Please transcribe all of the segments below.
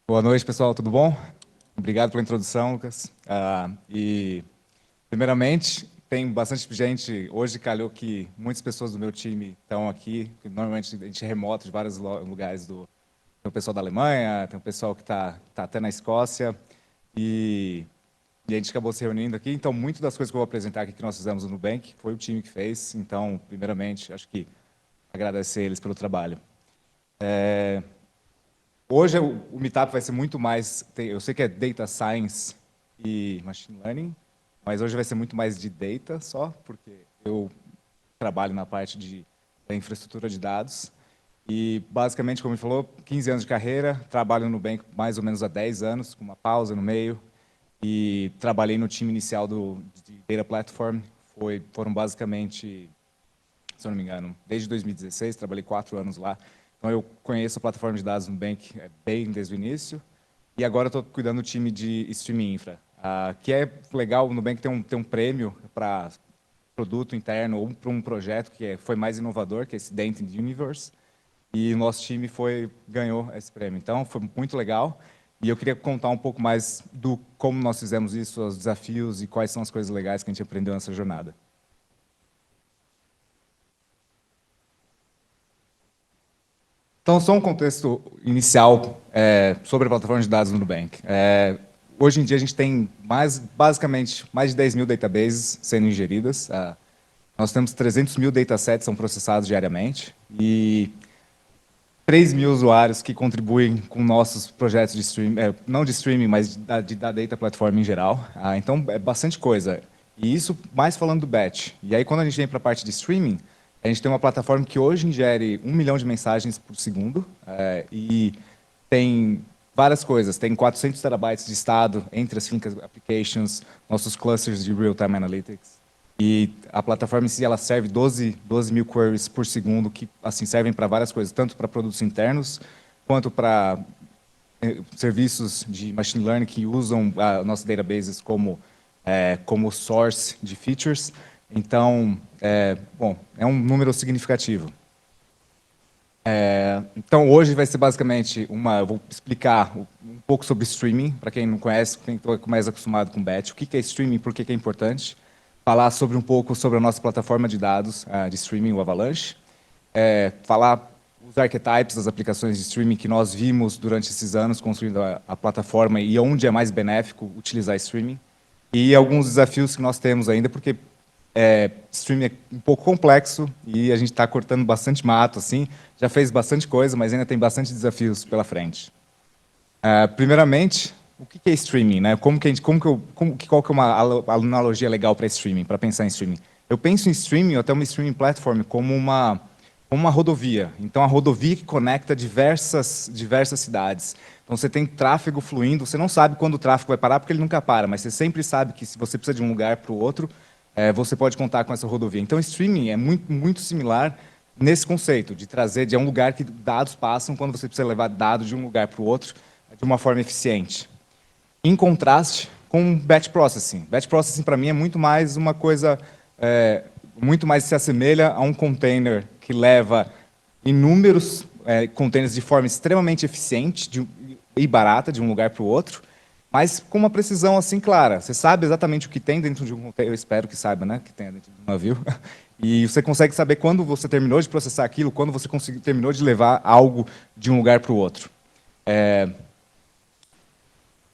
Boa noite, pessoal, tudo bom? Obrigado pela introdução, Lucas. Primeiramente, tem bastante gente, hoje calhou que muitas pessoas do meu time estão aqui, que normalmente a gente é remoto de vários lugares, tem o pessoal da Alemanha, tem o pessoal que está até na Escócia, e a gente acabou se reunindo aqui, então muitas das coisas que eu vou apresentar aqui que nós fizemos no Nubank foi o time que fez, então, primeiramente, acho que agradecer eles pelo trabalho. Hoje o Meetup vai ser muito mais, eu sei que é Data Science e Machine Learning, mas hoje vai ser muito mais de Data só, porque eu trabalho na parte da infraestrutura de dados. E, basicamente, como ele falou, 15 anos de carreira, trabalho no Nubank mais ou menos há 10 anos, com uma pausa no meio, e trabalhei no time inicial de Data Platform, foram basicamente, se eu não me engano, desde 2016, trabalhei 4 anos lá. Então, eu conheço a plataforma de dados no Nubank bem desde o início. E agora estou cuidando do time de Streaming Infra, que é legal. O Nubank tem um prêmio para produto interno ou para um projeto que foi mais inovador, que é esse Data Universe. E o nosso time ganhou esse prêmio. Então, foi muito legal. E eu queria contar um pouco mais do como nós fizemos isso, os desafios e quais são as coisas legais que a gente aprendeu nessa jornada. Então, só um contexto inicial sobre a plataforma de dados do Nubank. Hoje em dia, a gente tem basicamente mais de 10 mil databases sendo ingeridas. Nós temos 300 mil datasets que são processados diariamente e 3 mil usuários que contribuem com nossos projetos de streaming, não de streaming, mas da data platform em geral. Então, é bastante coisa. E isso mais falando do batch. E aí, quando a gente vem para a parte de streaming, a gente tem uma plataforma que hoje ingere 1 milhão de mensagens por segundo e tem várias coisas. Tem 400 terabytes de estado entre as Finca Applications, nossos clusters de Real-Time Analytics. E a plataforma em si, ela serve 12 mil queries por segundo, que assim servem para várias coisas, tanto para produtos internos, quanto para serviços de machine learning que usam nossos databases como source de features. Então, bom, é um número significativo. Então, hoje vai ser basicamente eu vou explicar um pouco sobre streaming, para quem não conhece, quem está mais acostumado com batch, o que é streaming, por que é importante, falar um pouco sobre a nossa plataforma de dados de streaming, o Avalanche, falar os archetypes das aplicações de streaming que nós vimos durante esses anos construindo a plataforma e onde é mais benéfico utilizar streaming, e alguns desafios que nós temos ainda, porque streaming é um pouco complexo e a gente está cortando bastante mato, assim, já fez bastante coisa, mas ainda tem bastante desafios pela frente. Primeiramente, o que é streaming, né? Qual que é uma analogia legal para streaming, para pensar em streaming? Eu penso em streaming, ou até uma streaming platform, como uma rodovia. Então, a rodovia que conecta diversas cidades. Então, você tem tráfego fluindo, você não sabe quando o tráfego vai parar, porque ele nunca para, mas você sempre sabe que se você precisa de um lugar para o outro, você pode contar com essa rodovia. Então, streaming é muito similar nesse conceito, de trazer de um lugar que dados passam quando você precisa levar dados de um lugar para o outro de uma forma eficiente. Em contraste com batch processing. Batch processing, para mim, é muito mais uma coisa, muito mais se assemelha a um container que leva inúmeros containers de forma extremamente eficiente e barata de um lugar para o outro, mas com uma precisão assim clara. Você sabe exatamente o que tem dentro de um container, eu espero que saiba, né, que tem dentro de um navio, e você consegue saber quando você terminou de processar aquilo, quando você terminou de levar algo de um lugar para o outro.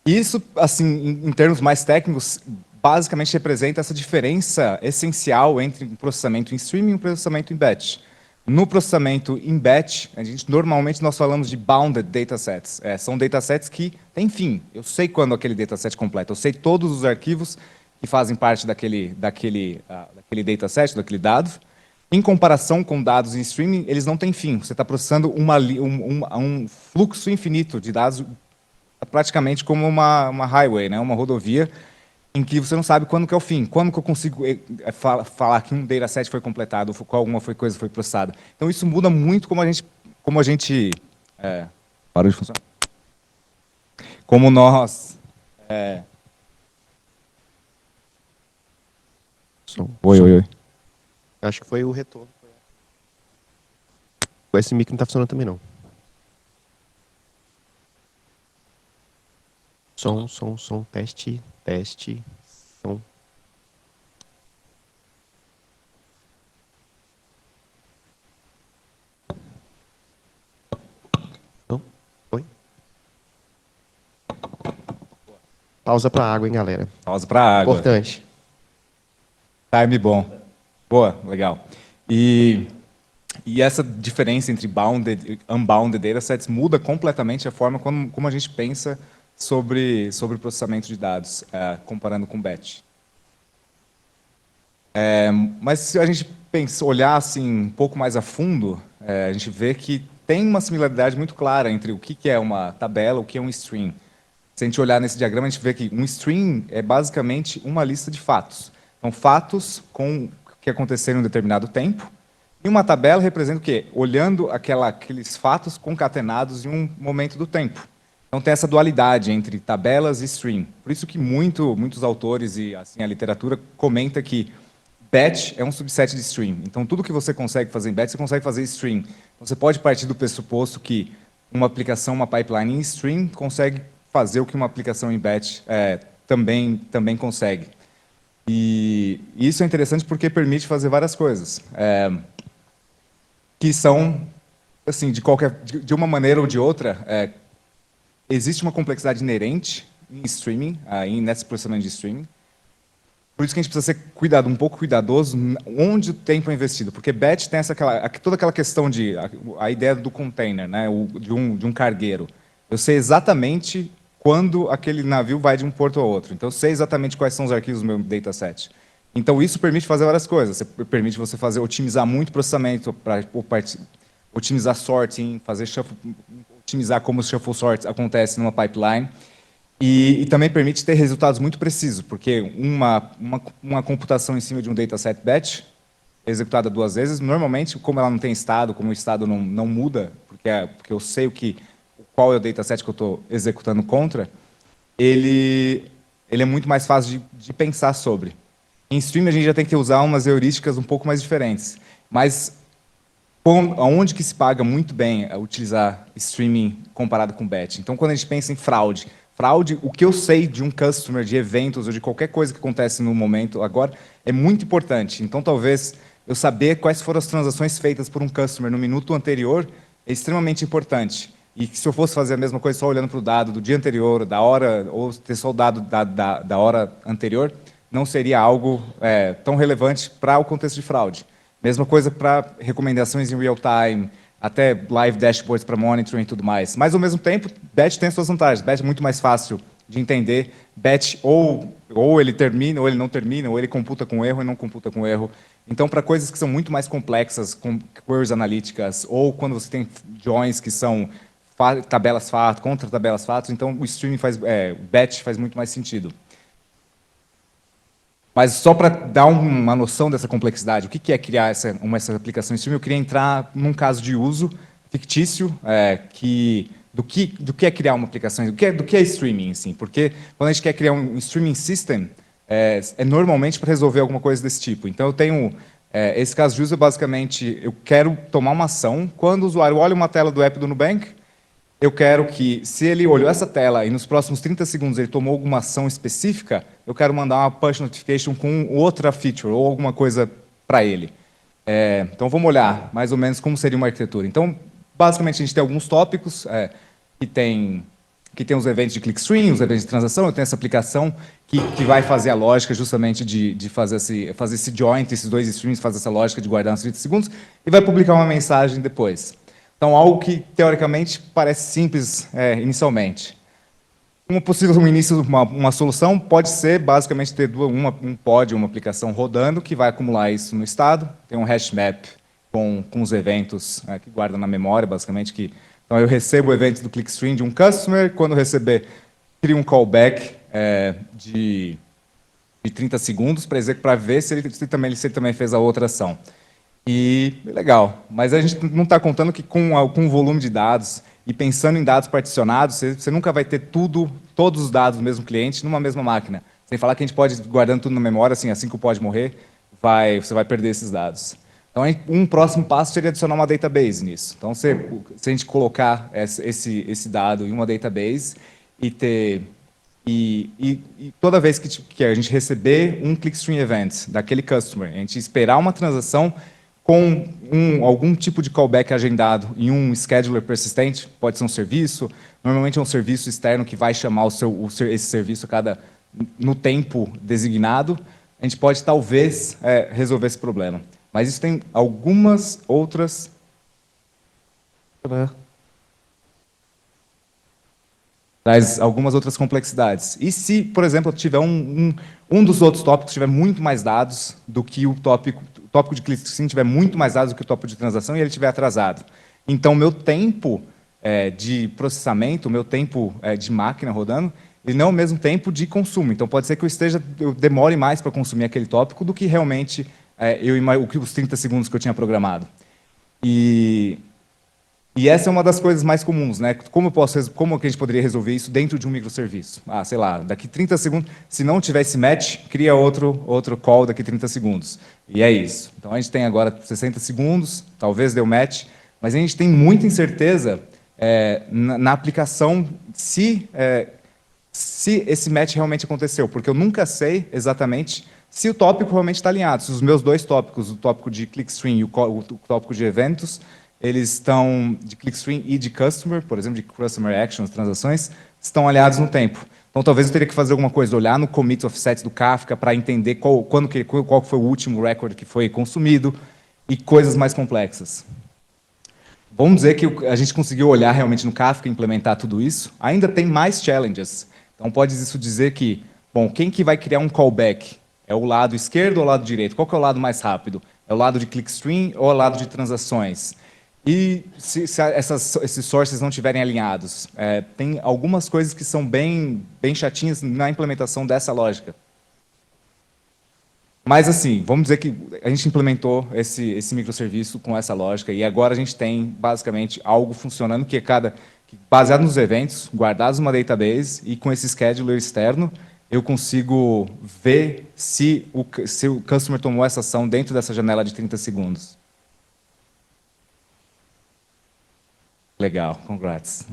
Isso, assim, em termos mais técnicos, basicamente representa essa diferença essencial entre um processamento em streaming e um processamento em batch. No processamento em batch, normalmente nós falamos de bounded datasets. São datasets que têm fim. Eu sei quando aquele dataset completa, eu sei todos os arquivos que fazem parte daquele dataset, daquele dado. Em comparação com dados em streaming, eles não têm fim. Você está processando um fluxo infinito de dados, praticamente como uma highway, né? Uma rodovia, em que você não sabe quando que é o fim, quando que eu consigo falar que um dataset foi completado, ou alguma coisa foi processada. Então, isso muda muito como a gente parou de funcionar. Como nós Oi, oi, oi. Acho que foi o retorno. Esse mic não tá funcionando também, não. Som, teste, som. Não? Oi? Pausa pra água, hein, galera. Pausa para água. Importante. Time bom. Boa, legal. E essa diferença entre bounded e unbounded datasets muda completamente a forma como a gente pensa sobre processamento de dados, comparando com batch. Mas se a gente olhar assim, um pouco mais a fundo, a gente vê que tem uma similaridade muito clara entre o que é uma tabela e o que é um stream. Se a gente olhar nesse diagrama, a gente vê que um stream é basicamente uma lista de fatos. Então, fatos que aconteceram em um determinado tempo. E uma tabela representa o quê? Olhando aqueles fatos concatenados em um momento do tempo. Então, tem essa dualidade entre tabelas e stream. Por isso que muitos autores e assim a literatura comenta que batch é um subset de stream. Então, tudo que você consegue fazer em batch, você consegue fazer em stream. Então, você pode partir do pressuposto que uma aplicação, uma pipeline em stream, consegue fazer o que uma aplicação em batch também consegue. E isso é interessante porque permite fazer várias coisas, que são, assim, de uma maneira ou de outra, existe uma complexidade inerente em streaming, nesse processamento de streaming. Por isso que a gente precisa ser um pouco cuidadoso onde o tempo é investido, porque batch tem toda aquela questão a ideia do container, né, de um cargueiro. Eu sei exatamente quando aquele navio vai de um porto ao outro. Então, eu sei exatamente quais são os arquivos do meu dataset. Então, isso permite fazer várias coisas. Permite você otimizar muito o processamento, para otimizar sorting, otimizar como o shuffle sort acontece numa pipeline. E também permite ter resultados muito precisos, porque uma computação em cima de um dataset batch, executada 2 vezes, normalmente, como ela não tem estado, como o estado não muda, porque eu sei qual é o dataset que eu estou executando contra, ele é muito mais fácil de pensar sobre. Em stream, a gente já tem que usar umas heurísticas um pouco mais diferentes. Mas onde que se paga muito bem utilizar streaming comparado com batch? Então, quando a gente pensa em fraude, o que eu sei de um customer, de eventos ou de qualquer coisa que acontece no momento agora, é muito importante. Então, talvez eu saber quais foram as transações feitas por um customer no minuto anterior é extremamente importante. E se eu fosse fazer a mesma coisa só olhando para o dado do dia anterior, da hora, ou ter só o dado da hora anterior, não seria algo tão relevante para o contexto de fraude. Mesma coisa para recomendações em real time, até live dashboards para monitoring e tudo mais. Mas, ao mesmo tempo, batch tem suas vantagens. Batch é muito mais fácil de entender. Batch ou ele termina, ou ele não termina, ou ele computa com erro e não computa com erro. Então, para coisas que são muito mais complexas, com queries analíticas, ou quando você tem joins que são tabelas fato, contra tabelas fatos, então o streaming batch faz muito mais sentido. Mas só para dar uma noção dessa complexidade, o que é criar essa aplicação em streaming, eu queria entrar num caso de uso fictício do que é criar uma aplicação, do que é streaming, assim, porque quando a gente quer criar um streaming system, é normalmente para resolver alguma coisa desse tipo. Então, eu tenho esse caso de uso é basicamente, eu quero tomar uma ação, quando o usuário olha uma tela do app do Nubank, eu quero que, se ele olhou essa tela e nos próximos 30 segundos ele tomou alguma ação específica, eu quero mandar uma push notification com outra feature ou alguma coisa para ele. Então, vamos olhar mais ou menos como seria uma arquitetura. Então, basicamente, a gente tem alguns tópicos que tem os eventos de clickstream, os eventos de transação, eu tenho essa aplicação que vai fazer a lógica justamente de fazer esse joint, esses dois streams, fazer essa lógica de guardar uns 30 segundos e vai publicar uma mensagem depois. Então, algo que, teoricamente, parece simples inicialmente. Uma solução pode ser, basicamente, ter um pod, uma aplicação rodando, que vai acumular isso no estado, tem um hash map com os eventos que guarda na memória, basicamente. Então, eu recebo o evento do clickstream de um customer, quando eu receber, crio um callback de 30 segundos para ver se ele também fez a outra ação. E legal, mas a gente não está contando que com o volume de dados e pensando em dados particionados, você nunca vai ter tudo todos os dados do mesmo cliente numa mesma máquina. Sem falar que a gente pode ir guardando tudo na memória, assim que o pod morrer, você vai perder esses dados. Então, um próximo passo seria adicionar uma database nisso. Então, se a gente colocar esse dado em uma database e ter... E toda vez que a gente receber um clickstream event daquele customer, a gente esperar uma transação com algum tipo de callback agendado em um scheduler persistente, pode ser um serviço, normalmente é um serviço externo que vai chamar esse serviço no tempo designado, a gente pode talvez resolver esse problema. Mas isso tem algumas outras... Traz algumas outras complexidades. E se, por exemplo, tiver um dos outros tópicos tiver muito mais dados do que o tópico de clickstream tiver muito mais dados do que o tópico de transação e ele estiver atrasado. Então, meu tempo de processamento, meu tempo de máquina rodando, ele não é o mesmo tempo de consumo. Então, pode ser que eu demore mais para consumir aquele tópico do que realmente os 30 segundos que eu tinha programado. E essa é uma das coisas mais comuns, né? Como que a gente poderia resolver isso dentro de um microserviço? Sei lá, daqui 30 segundos, se não tiver esse match, cria outro call daqui 30 segundos. E é isso. Então, a gente tem agora 60 segundos, talvez dê o match, mas a gente tem muita incerteza na aplicação se esse match realmente aconteceu, porque eu nunca sei exatamente se o tópico realmente está alinhado, se os meus dois tópicos, o tópico de clickstream e o tópico de eventos, eles estão de clickstream e de customer, por exemplo, de customer actions, transações, estão alinhados no tempo. Então, talvez eu teria que fazer alguma coisa, olhar no commit offset do Kafka para entender qual foi o último record que foi consumido e coisas mais complexas. Vamos dizer que a gente conseguiu olhar realmente no Kafka e implementar tudo isso. Ainda tem mais challenges. Então, pode isso dizer que, bom, quem que vai criar um callback? É o lado esquerdo ou o lado direito? Qual que é o lado mais rápido? É o lado de clickstream ou o lado de transações? E se esses sources não estiverem alinhados? Tem algumas coisas que são bem chatinhas na implementação dessa lógica. Mas, assim, vamos dizer que a gente implementou esse microserviço com essa lógica e agora a gente tem, basicamente, algo funcionando que baseado nos eventos, guardados numa database e com esse scheduler externo, eu consigo ver se o customer tomou essa ação dentro dessa janela de 30 segundos. Legal, congrats.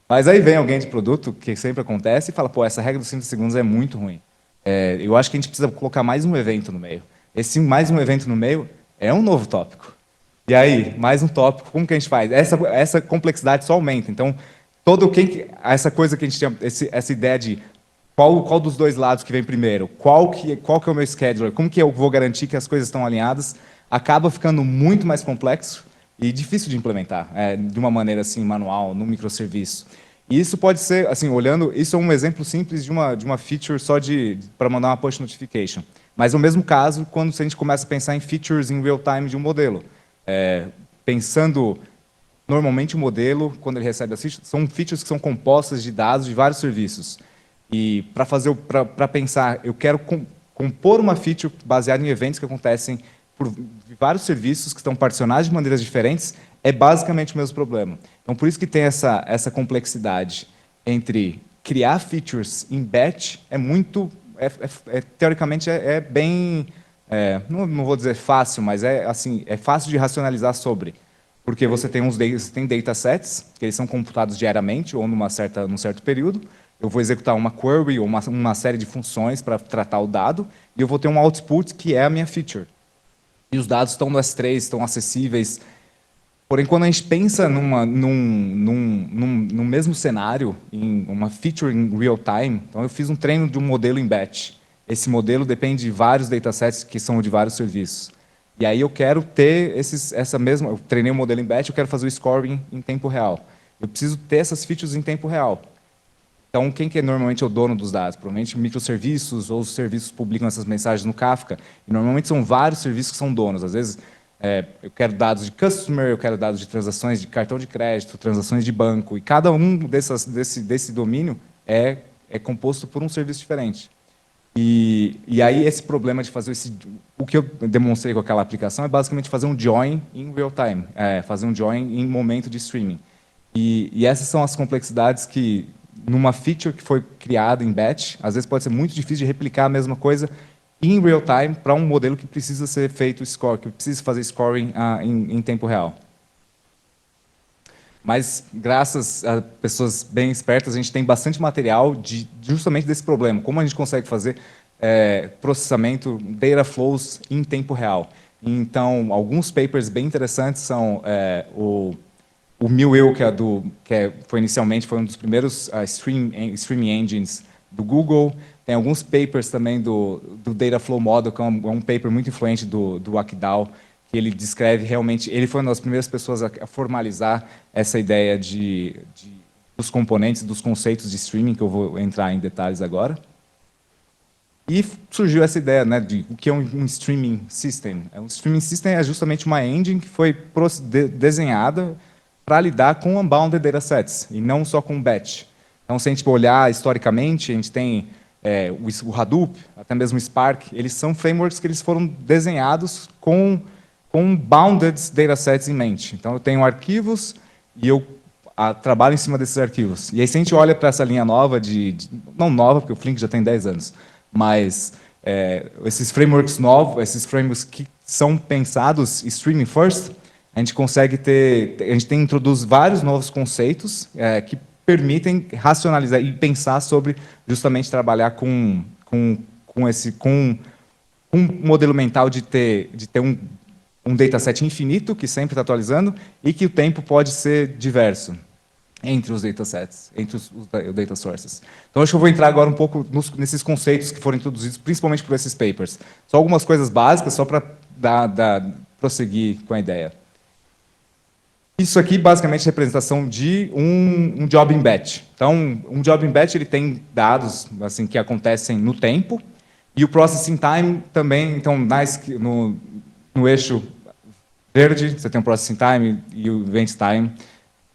Mas aí vem alguém de produto, que sempre acontece, e fala, pô, essa regra dos 30 segundos é muito ruim. Eu acho que a gente precisa colocar mais um evento no meio. Esse mais um evento no meio é um novo tópico. E aí, mais um tópico, como que a gente faz? Essa complexidade só aumenta. Então, essa coisa que a gente tinha, essa ideia de qual dos dois lados que vem primeiro, qual que é o meu scheduler, como que eu vou garantir que as coisas estão alinhadas, acaba ficando muito mais complexo e difícil de implementar, de uma maneira assim manual, no microserviço. E isso pode ser, assim, olhando, isso é um exemplo simples de uma feature só para mandar uma push notification. Mas é o mesmo caso quando a gente começa a pensar em features em real time de um modelo. Pensando, normalmente o modelo, quando ele recebe as features, são features que são compostas de dados de vários serviços. E para pensar, eu quero compor uma feature baseada em eventos que acontecem por vários serviços que estão particionados de maneiras diferentes, é basicamente o mesmo problema. Então, por isso que tem essa complexidade entre criar features em batch, teoricamente é bem, não vou dizer fácil, mas assim, é fácil de racionalizar sobre. Porque você tem datasets, que eles são computados diariamente ou num certo período. Eu vou executar uma query ou uma série de funções para tratar o dado, e eu vou ter um output que é a minha feature. E os dados estão no S3, estão acessíveis. Porém, quando a gente pensa num mesmo cenário, em uma feature em real time, então eu fiz um treino de um modelo em batch. Esse modelo depende de vários datasets que são de vários serviços. E aí eu quero ter eu treinei um modelo em batch, eu quero fazer o scoring em tempo real. Eu preciso ter essas features em tempo real. Então, quem que é normalmente o dono dos dados? Provavelmente microserviços ou os serviços publicam essas mensagens no Kafka. E normalmente são vários serviços que são donos. Às vezes, eu quero dados de customer, eu quero dados de transações de cartão de crédito, transações de banco. E cada um desse domínio é composto por um serviço diferente. E aí esse problema de fazer o que eu demonstrei com aquela aplicação é basicamente fazer um join em real time, fazer um join em momento de streaming. E essas são as complexidades que numa feature que foi criada em batch, às vezes pode ser muito difícil de replicar a mesma coisa em real time para um modelo que precisa ser feito score, que precisa fazer scoring em tempo real. Mas, graças a pessoas bem espertas, a gente tem bastante material justamente desse problema. Como a gente consegue fazer processamento, data flows em tempo real. Então, alguns papers bem interessantes são o MillWheel, foi inicialmente um dos primeiros streaming engines do Google. Tem alguns papers também do Data Flow Model, que é um paper muito influente do Akdal, que ele descreve realmente, ele foi uma das primeiras pessoas a formalizar essa ideia dos componentes, dos conceitos de streaming, que eu vou entrar em detalhes agora. E surgiu essa ideia, né, de o que é um streaming system. Um streaming system é justamente uma engine que foi desenhada para lidar com unbounded datasets, e não só com batch. Então, se a gente olhar historicamente, a gente tem o Hadoop, até mesmo o Spark, eles são frameworks que eles foram desenhados com bounded datasets em mente. Então, eu tenho arquivos e eu trabalho em cima desses arquivos. E aí, se a gente olha para essa linha nova, não nova, porque o Flink já tem 10 anos, mas esses frameworks novos, esses frameworks que são pensados streaming first, a gente introduz vários novos conceitos que permitem racionalizar e pensar sobre justamente trabalhar com um modelo mental de ter um dataset infinito, que sempre está atualizando, e que o tempo pode ser diverso entre os datasets, entre os data sources. Então, acho que eu vou entrar agora um pouco nesses conceitos que foram introduzidos, principalmente por esses papers. Só algumas coisas básicas, só para prosseguir com a ideia. Isso aqui, basicamente, é a representação de um job in batch. Então, um job in batch ele tem dados assim, que acontecem no tempo, e o processing time também, então, no eixo verde, você tem o processing time e o event time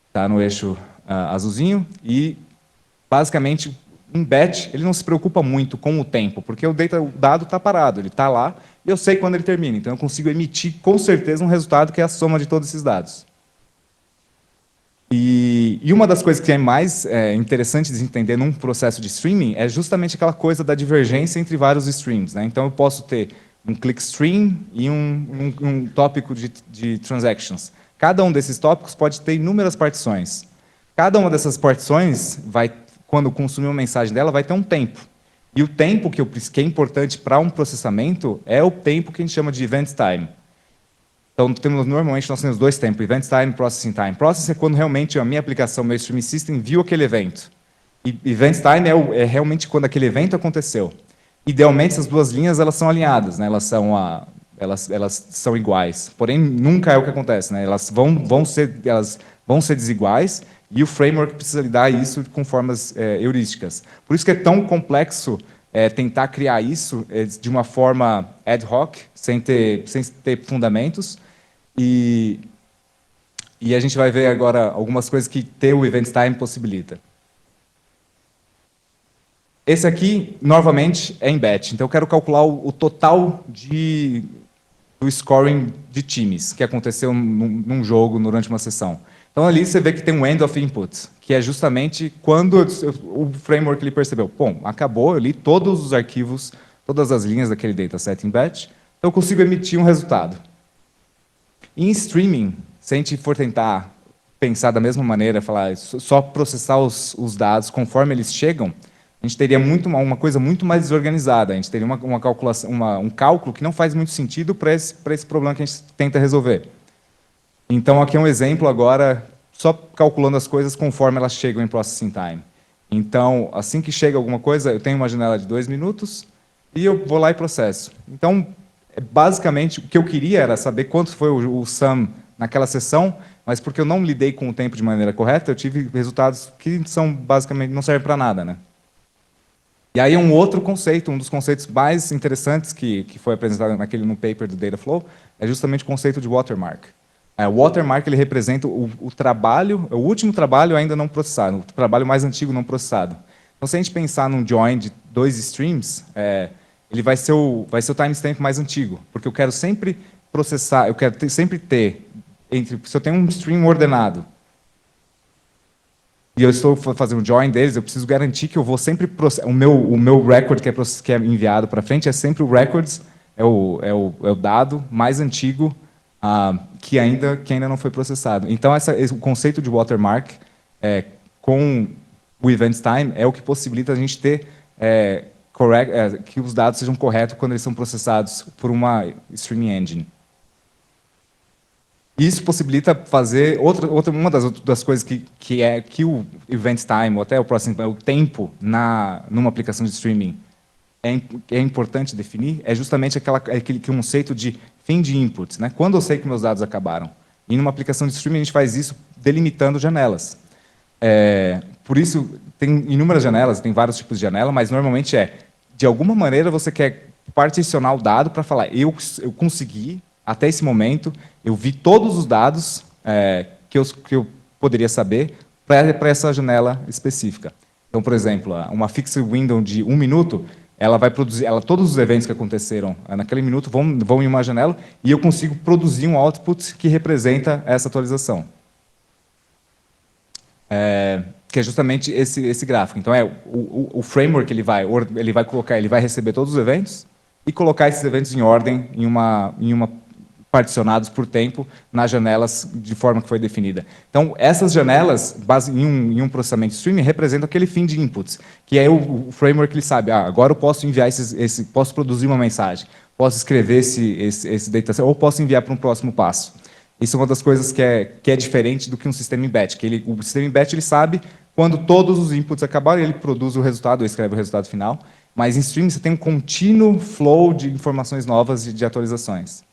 está no eixo azulzinho, e, basicamente, em batch, ele não se preocupa muito com o tempo, porque o dado está parado, ele está lá, e eu sei quando ele termina, então eu consigo emitir, com certeza, um resultado que é a soma de todos esses dados. E uma das coisas que é mais interessante de entender num processo de streaming é justamente aquela coisa da divergência entre vários streams, né? Então, eu posso ter um click stream e um tópico de transactions. Cada um desses tópicos pode ter inúmeras partições. Cada uma dessas partições, quando consumir uma mensagem dela, vai ter um tempo. E o tempo que é importante para um processamento é o tempo que a gente chama de event time. Então, normalmente, nós temos dois tempos, event time e processing time. Processing é quando realmente a minha aplicação, meu streaming system, viu aquele evento. E event time é realmente quando aquele evento aconteceu. Idealmente, essas duas linhas elas são alinhadas, né? Elas são iguais. Porém, nunca é o que acontece, né? Elas vão ser desiguais e o framework precisa lidar isso com formas heurísticas. Por isso que é tão complexo tentar criar isso de uma forma ad hoc, sem ter fundamentos. E a gente vai ver agora algumas coisas que ter o event time possibilita. Esse aqui, novamente, é em batch. Então, eu quero calcular o total do scoring de times que aconteceu num jogo durante uma sessão. Então, ali você vê que tem um end of input, que é justamente quando o framework ele percebeu, bom, acabou, eu li todos os arquivos, todas as linhas daquele dataset em batch, então eu consigo emitir um resultado. Em streaming, se a gente for tentar pensar da mesma maneira, falar só processar os dados conforme eles chegam, a gente teria uma coisa muito mais desorganizada, a gente teria uma calculação, um cálculo que não faz muito sentido para esse problema que a gente tenta resolver. Então, aqui é um exemplo agora, só calculando as coisas conforme elas chegam em processing time. Então, assim que chega alguma coisa, eu tenho uma janela de 2 minutos e eu vou lá e processo. Então, basicamente, o que eu queria era saber quanto foi o sum naquela sessão, mas porque eu não lidei com o tempo de maneira correta, eu tive resultados que basicamente não servem para nada, né? E aí um outro conceito, um dos conceitos mais interessantes que foi apresentado no paper do Dataflow, é justamente o conceito de watermark. O watermark ele representa o trabalho, o último trabalho ainda não processado, o trabalho mais antigo não processado. Então, se a gente pensar num join de 2 streams, ele vai ser o timestamp mais antigo, porque eu quero sempre processar, eu quero sempre ter, se eu tenho um stream ordenado, e eu estou fazendo um join deles, eu preciso garantir que eu vou sempre... O meu record que é enviado para frente é sempre o records, é o dado mais antigo que ainda não foi processado. Então, o conceito de watermark com o event time é o que possibilita a gente ter que os dados sejam corretos quando eles são processados por uma streaming engine. Isso possibilita fazer uma das coisas que o event time, ou até o tempo numa aplicação de streaming é importante definir, é justamente aquele conceito de fim de inputs, né? Quando eu sei que meus dados acabaram. E numa aplicação de streaming a gente faz isso delimitando janelas. Por isso, tem inúmeras janelas, tem vários tipos de janela, mas normalmente de alguma maneira você quer particionar o dado para falar, eu consegui, até esse momento, eu vi todos os dados que eu poderia saber para essa janela específica. Então, por exemplo, uma fixed window de 1 minuto, ela vai produzir, todos os eventos que aconteceram naquele minuto vão em uma janela e eu consigo produzir um output que representa essa atualização. Que é justamente esse gráfico. Então, o framework ele vai receber todos os eventos e colocar esses eventos em ordem, particionados por tempo nas janelas de forma que foi definida. Então, essas janelas, em um processamento streaming, representam aquele fim de inputs, que é o framework que ele sabe, agora eu posso enviar posso produzir uma mensagem, posso escrever esse dataset, ou posso enviar para um próximo passo. Isso é uma das coisas que é diferente do que um sistema em batch, o sistema em batch ele sabe quando todos os inputs acabaram, ele produz o resultado, ou escreve o resultado final, mas em streaming você tem um contínuo flow de informações novas e de atualizações.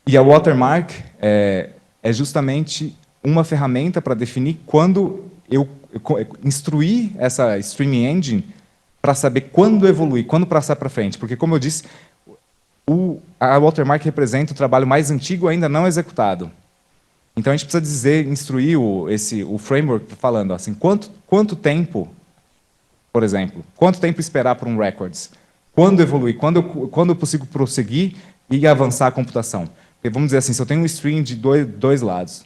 E a watermark é justamente uma ferramenta para definir quando eu instruir essa streaming engine para saber quando evoluir, quando passar para frente. Porque, como eu disse, a watermark representa o trabalho mais antigo ainda não executado. Então, a gente precisa instruir o framework falando assim, quanto tempo, por exemplo, quanto tempo esperar por um records? Quando evoluir? Quando eu consigo prosseguir e avançar a computação? Porque, vamos dizer assim, se eu tenho um stream de dois lados,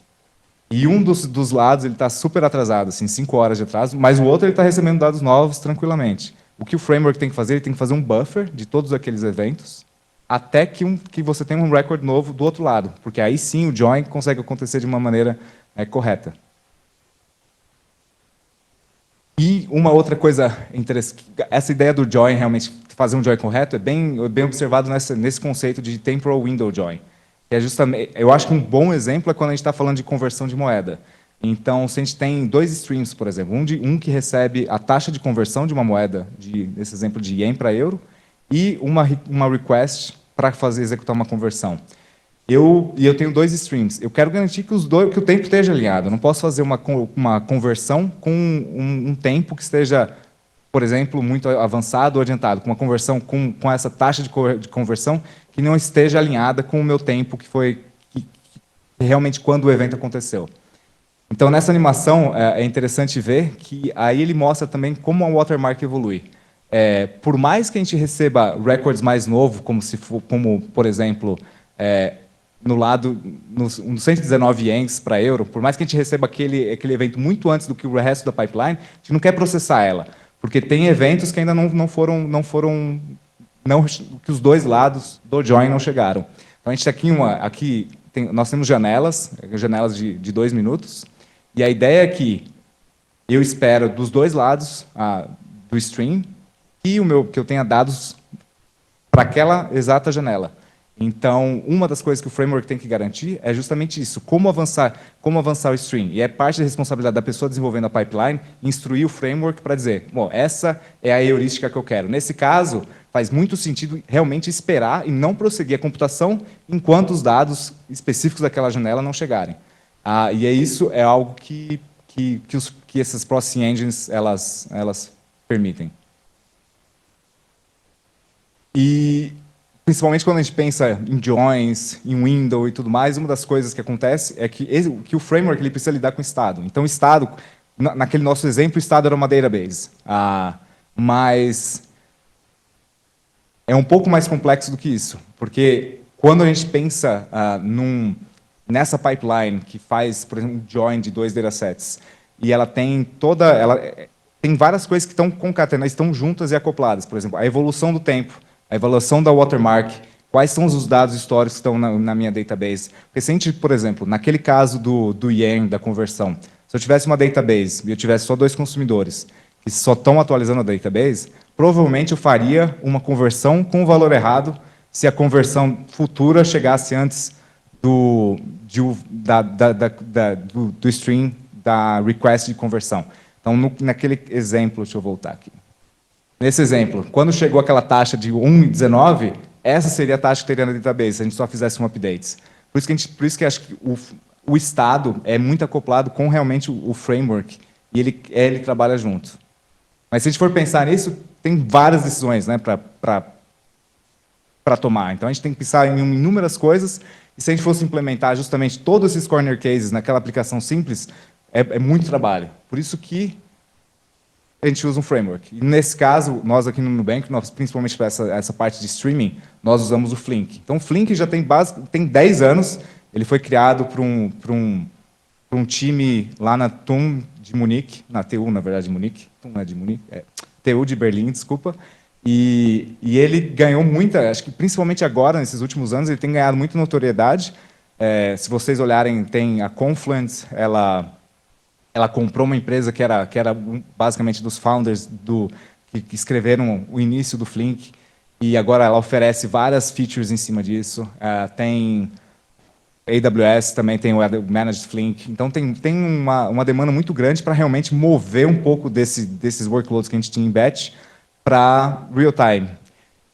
e um dos lados está super atrasado, assim, 5 horas de atraso, mas o outro está recebendo dados novos tranquilamente. O que o framework tem que fazer? Ele tem que fazer um buffer de todos aqueles eventos, até que você tenha um record novo do outro lado, porque aí sim o join consegue acontecer de uma maneira correta. E uma outra coisa interessante, essa ideia do join, realmente fazer um join correto, é bem observado nesse conceito de temporal window join. Que é justamente, eu acho que um bom exemplo é quando a gente está falando de conversão de moeda. Então, se a gente tem dois streams, por exemplo, um que recebe a taxa de conversão de uma moeda, nesse exemplo de ien para euro, e uma request para executar uma conversão. Eu tenho dois streams. Eu quero garantir que o tempo esteja alinhado. Eu não posso fazer uma conversão com um tempo que esteja, por exemplo, muito avançado ou adiantado, com uma conversão com essa taxa de conversão que não esteja alinhada com o meu tempo, que foi realmente quando o evento aconteceu. Então, nessa animação, é interessante ver que aí ele mostra também como a watermark evolui. Por mais que a gente receba records mais novos, como por exemplo, no 119 ienes para euro, por mais que a gente receba aquele evento muito antes do que o resto da pipeline, a gente não quer processar ela, porque tem eventos que ainda que os dois lados do join não chegaram. Então, a gente aqui nós temos janelas de 2 minutos, e a ideia é que eu espero dos dois lados do stream que eu tenha dados para aquela exata janela. Então, uma das coisas que o framework tem que garantir é justamente isso, como avançar o stream. E é parte da responsabilidade da pessoa desenvolvendo a pipeline instruir o framework para dizer, bom, essa é a heurística que eu quero. Nesse caso, faz muito sentido realmente esperar e não prosseguir a computação enquanto os dados específicos daquela janela não chegarem. E isso é algo que essas processing engines elas permitem. E principalmente quando a gente pensa em joins, em window e tudo mais, uma das coisas que acontece é que o framework ele precisa lidar com o estado. Então, o estado, naquele nosso exemplo, o estado era uma database. Mas é um pouco mais complexo do que isso, porque quando a gente pensa nessa pipeline que faz, por exemplo, um join de 2 datasets, e ela tem tem várias coisas que estão concatenadas, estão juntas e acopladas. Por exemplo, a evolução do tempo, a evolução da watermark, quais são os dados históricos que estão na minha database. Porque se a gente, por exemplo, naquele caso do yen, da conversão, se eu tivesse uma database e eu tivesse só 2 consumidores que só estão atualizando a database, provavelmente eu faria uma conversão com o valor errado se a conversão futura chegasse antes do stream da request de conversão. Então, naquele exemplo, deixa eu voltar aqui. Nesse exemplo, quando chegou aquela taxa de 1,19, essa seria a taxa que teria na database, se a gente só fizesse um update. Por isso que acho que o estado é muito acoplado com realmente o framework, e ele trabalha junto. Mas se a gente for pensar nisso, tem várias decisões, né, para tomar. Então, a gente tem que pensar em inúmeras coisas, e se a gente fosse implementar justamente todos esses corner cases naquela aplicação simples, é muito trabalho. Por isso que a gente usa um framework. E nesse caso, nós aqui no Nubank, principalmente para essa parte de streaming, nós usamos o Flink. Então, o Flink já tem 10 anos, ele foi criado por um time lá na TUM de Munique, na TU, na verdade, de Munique. TUM não é de Munique, TU de Berlim, desculpa. E ele ganhou muita, acho que principalmente agora, nesses últimos anos, ele tem ganhado muita notoriedade. Se vocês olharem, tem a Confluent, ela comprou uma empresa que era basicamente dos founders que escreveram o início do Flink, e agora ela oferece várias features em cima disso. Tem AWS, também tem o Managed Flink. Então, tem uma demanda muito grande para realmente mover um pouco desses workloads que a gente tinha em batch para real-time.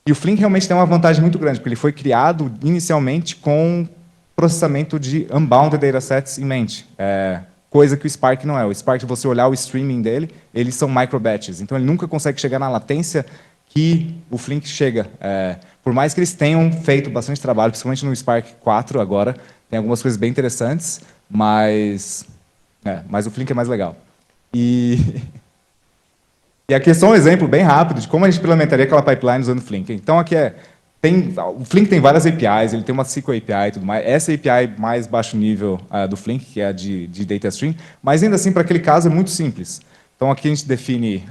E o Flink realmente tem uma vantagem muito grande, porque ele foi criado inicialmente com processamento de unbounded datasets em mente. Coisa que o Spark não é. O Spark, se você olhar o streaming dele, eles são micro-batches. Então, ele nunca consegue chegar na latência que o Flink chega. Por mais que eles tenham feito bastante trabalho, principalmente no Spark 4 agora, tem algumas coisas bem interessantes, mas o Flink é mais legal. E aqui é só um exemplo bem rápido de como a gente implementaria aquela pipeline usando o Flink. Então, aqui o Flink tem várias APIs, ele tem uma SQL API e tudo mais. Essa API mais baixo nível do Flink, que é a de data stream, mas ainda assim, para aquele caso, é muito simples. Então, aqui a gente define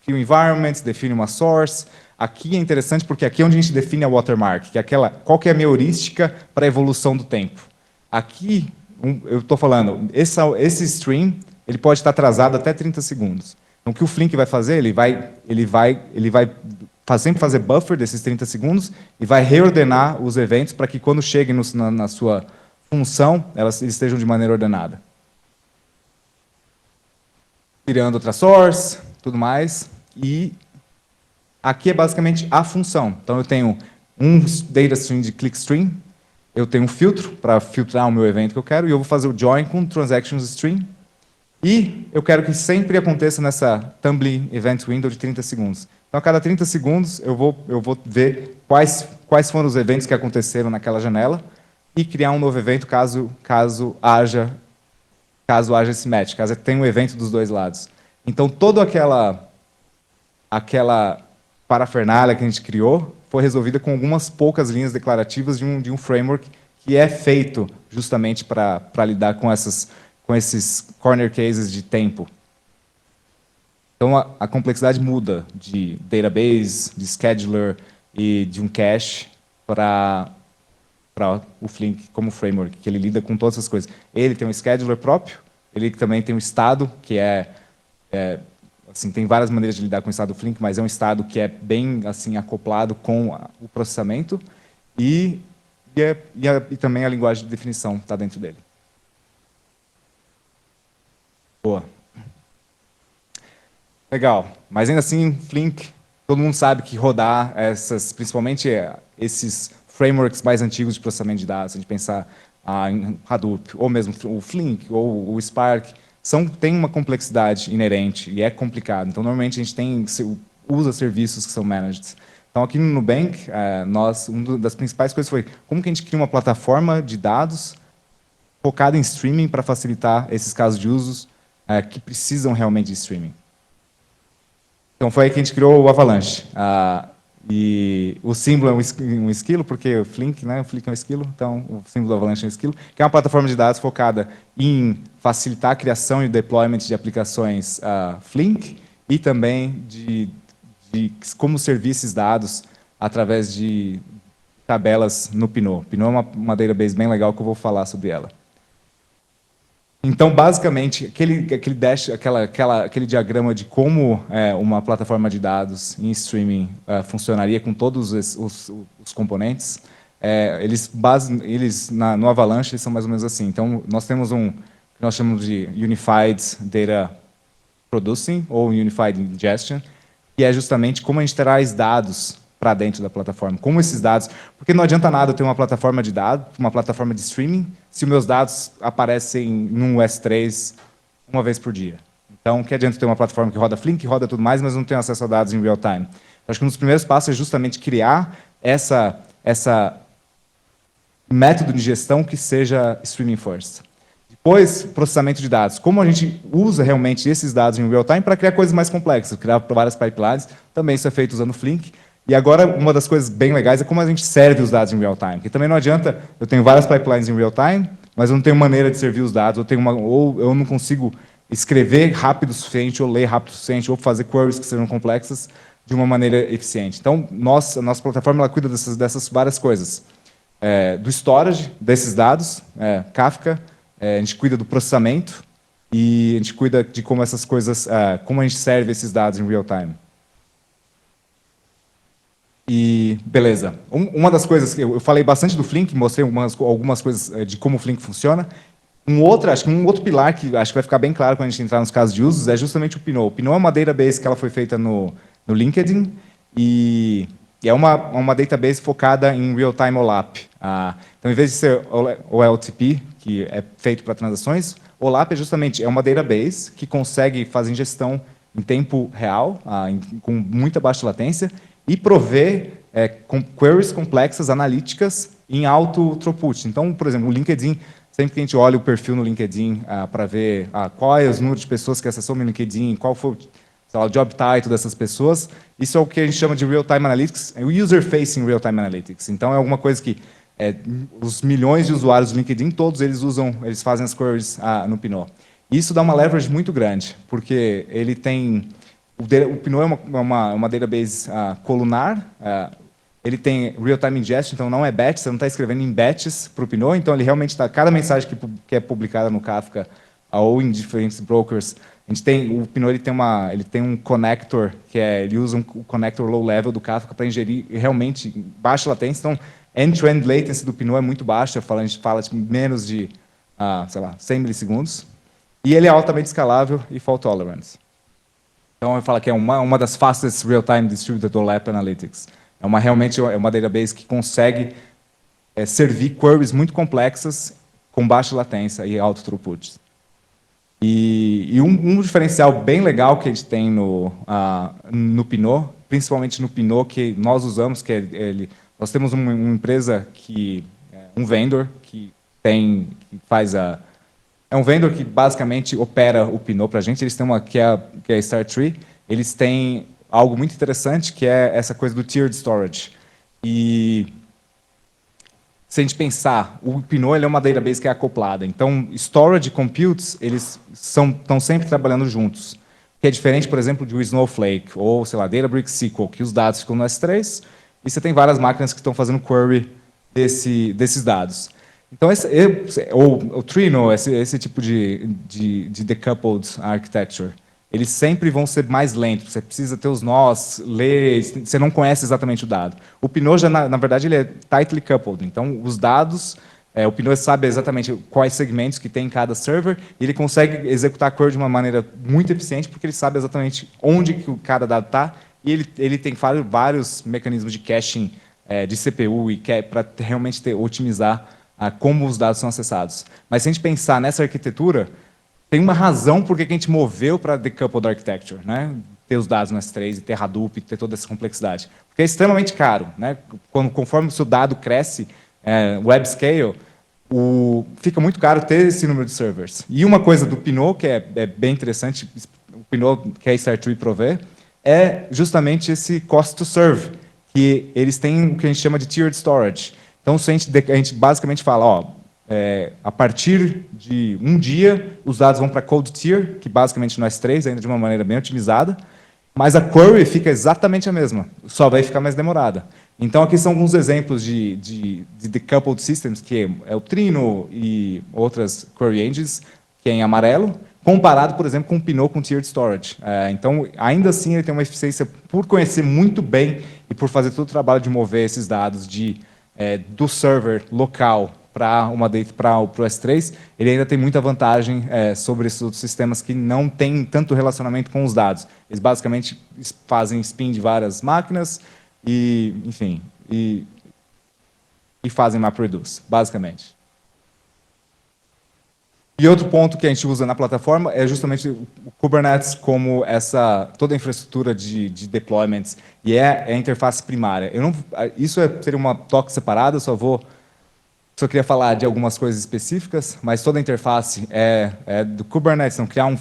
o environment, define uma source. Aqui é interessante porque aqui é onde a gente define a watermark, que é qual que é a minha heurística para a evolução do tempo. Aqui, eu estou falando, esse stream ele pode estar atrasado até 30 segundos. Então, o que o Flink vai fazer? Ele vai sempre fazer buffer desses 30 segundos e vai reordenar os eventos para que, quando cheguem na sua função, eles estejam de maneira ordenada. Criando outra source, tudo mais. E aqui é basicamente a função. Então, eu tenho um data stream de clickstream, eu tenho um filtro para filtrar o meu evento que eu quero, e eu vou fazer o join com transactions stream, e eu quero que sempre aconteça nessa tumbling event window de 30 segundos. Então, a cada 30 segundos, eu vou ver quais foram os eventos que aconteceram naquela janela e criar um novo evento caso haja esse match, caso tenha um evento dos dois lados. Então, toda aquela parafernália que a gente criou foi resolvida com algumas poucas linhas declarativas de um framework que é feito justamente para lidar com esses corner cases de tempo. Então, a complexidade muda de database, de scheduler e de um cache para o Flink como framework, que ele lida com todas essas coisas. Ele tem um scheduler próprio, ele também tem um estado, que assim, tem várias maneiras de lidar com o estado do Flink, mas é um estado que é bem assim, acoplado com o processamento, e também a linguagem de definição está dentro dele. Boa. Legal. Mas ainda assim, Flink, todo mundo sabe que rodar principalmente esses frameworks mais antigos de processamento de dados, se a gente pensar em Hadoop, ou mesmo o Flink, ou o Spark, tem uma complexidade inerente e é complicado. Então, normalmente, a gente usa serviços que são managed. Então, aqui no Nubank, uma das principais coisas foi como que a gente cria uma plataforma de dados focada em streaming para facilitar esses casos de usos que precisam realmente de streaming. Então, foi aí que a gente criou o Avalanche. E o símbolo é um esquilo, porque o Flink, né? O Flink é um esquilo, então o símbolo do Avalanche é um esquilo, que é uma plataforma de dados focada em facilitar a criação e deployment de aplicações Flink e também de como servir esses dados através de tabelas no Pinot. Pinot é uma database bem legal que eu vou falar sobre ela. Então, basicamente, aquele diagrama de como uma plataforma de dados em streaming funcionaria com todos os componentes, no Avalanche, eles são mais ou menos assim. Então, nós temos que nós chamamos de Unified Data Producing, ou Unified Ingestion, que é justamente como a gente traz dados para dentro da plataforma. Como esses dados... Porque não adianta nada eu ter uma plataforma de dados, uma plataforma de streaming, se os meus dados aparecem num S3 uma vez por dia. Então, que adianta ter uma plataforma que roda Flink, que roda tudo mais, mas não tem acesso a dados em real time. Eu acho que um dos primeiros passos é justamente criar essa método de gestão que seja streaming first. Depois, processamento de dados. Como a gente usa realmente esses dados em real time para criar coisas mais complexas, criar várias pipelines, também isso é feito usando Flink. E agora, uma das coisas bem legais é como a gente serve os dados em real time. Porque também não adianta, eu tenho várias pipelines em real time, mas eu não tenho maneira de servir os dados, ou eu não consigo escrever rápido o suficiente, ou ler rápido o suficiente, ou fazer queries que sejam complexas de uma maneira eficiente. Então, a nossa plataforma ela cuida dessas várias coisas. Do storage desses dados, Kafka, a gente cuida do processamento, e a gente cuida de como essas coisas, como a gente serve esses dados em real time. E, beleza. Uma das coisas que eu falei bastante do Flink, mostrei algumas coisas de como o Flink funciona. Acho que um outro pilar que acho que vai ficar bem claro quando a gente entrar nos casos de usos é justamente o Pinot. O Pinot é uma database que ela foi feita no LinkedIn e é uma database focada em real-time OLAP. Então, em vez de ser OLTP, que é feito para transações, OLAP é justamente uma database que consegue fazer ingestão em tempo real, com muita baixa latência, e prover queries complexas, analíticas, em alto throughput. Então, por exemplo, o LinkedIn, sempre que a gente olha o perfil no LinkedIn para ver qual é os números de pessoas que acessou meu LinkedIn, qual foi o job title dessas pessoas, isso é o que a gente chama de real-time analytics, o user-facing real-time analytics. Então, é alguma coisa que os milhões de usuários do LinkedIn, todos eles fazem as queries no Pinot. Isso dá uma leverage muito grande, porque ele tem... O Pinot é uma database colunar, ele tem real-time ingestion, então não é batch, você não está escrevendo em batches para o Pinot, então ele realmente está... Cada mensagem que é publicada no Kafka ou em diferentes brokers, o Pinot ele tem um connector, ele usa um connector low-level do Kafka para ingerir realmente baixa latência, então end-to-end latency do Pinot é muito baixa, a gente fala de menos de, sei lá, 100 milissegundos, e ele é altamente escalável e fault-tolerant. Então, eu falo que é uma das fastest real-time distributed OLAP analytics. Realmente é uma database que consegue servir queries muito complexas com baixa latência e alto throughput. E um diferencial bem legal que a gente tem no Pinot, principalmente no Pinot, que nós usamos, nós temos uma empresa um vendor que faz é um vendor que basicamente opera o Pinot para a gente. Eles têm que é a StarTree. Eles têm algo muito interessante, que é essa coisa do tiered storage. E se a gente pensar, o Pinot ele é uma database que é acoplada. Então, storage e computes, eles estão sempre trabalhando juntos. Que é diferente, por exemplo, de um Snowflake ou, sei lá, Databricks SQL, que os dados ficam no S3 e você tem várias máquinas que estão fazendo query desses dados. Então, o Trino, esse tipo de decoupled architecture, eles sempre vão ser mais lentos. Você precisa ter os nós, ler, você não conhece exatamente o dado. O Pinot, já, na verdade, ele é tightly coupled. Então, os dados, o Pinot sabe exatamente quais segmentos que tem em cada server, e ele consegue executar a query de uma maneira muito eficiente, porque ele sabe exatamente onde que cada dado está, e ele tem vários mecanismos de caching de CPU para realmente otimizar como os dados são acessados. Mas se a gente pensar nessa arquitetura, tem uma razão por que a gente moveu para Decoupled Architecture, né? Ter os dados no S3 e ter Hadoop, ter toda essa complexidade. Porque é extremamente caro, né? Conforme o seu dado cresce, web scale, fica muito caro ter esse número de servers. E uma coisa do Pinot, que é bem interessante, o Pinot que a StarTree provê, é justamente esse cost to serve, que eles têm o que a gente chama de tiered storage. Então, se a gente basicamente fala, ó, a partir de um dia, os dados vão para cold tier, que basicamente no S3, ainda de uma maneira bem otimizada, mas a query fica exatamente a mesma, só vai ficar mais demorada. Então, aqui são alguns exemplos de decoupled systems, que é o Trino e outras query engines, que é em amarelo, comparado, por exemplo, com o Pinot com tiered storage. Então, ainda assim, ele tem uma eficiência por conhecer muito bem e por fazer todo o trabalho de mover esses dados do server local para o S3, ele ainda tem muita vantagem sobre esses outros sistemas que não têm tanto relacionamento com os dados. Eles basicamente fazem spin de várias máquinas e, enfim, e fazem MapReduce, basicamente. E outro ponto que a gente usa na plataforma é justamente o Kubernetes como toda a infraestrutura de deployments, e é a interface primária. Isso seria uma talk separada, só queria falar de algumas coisas específicas, mas toda a interface é do Kubernetes. Então, criar um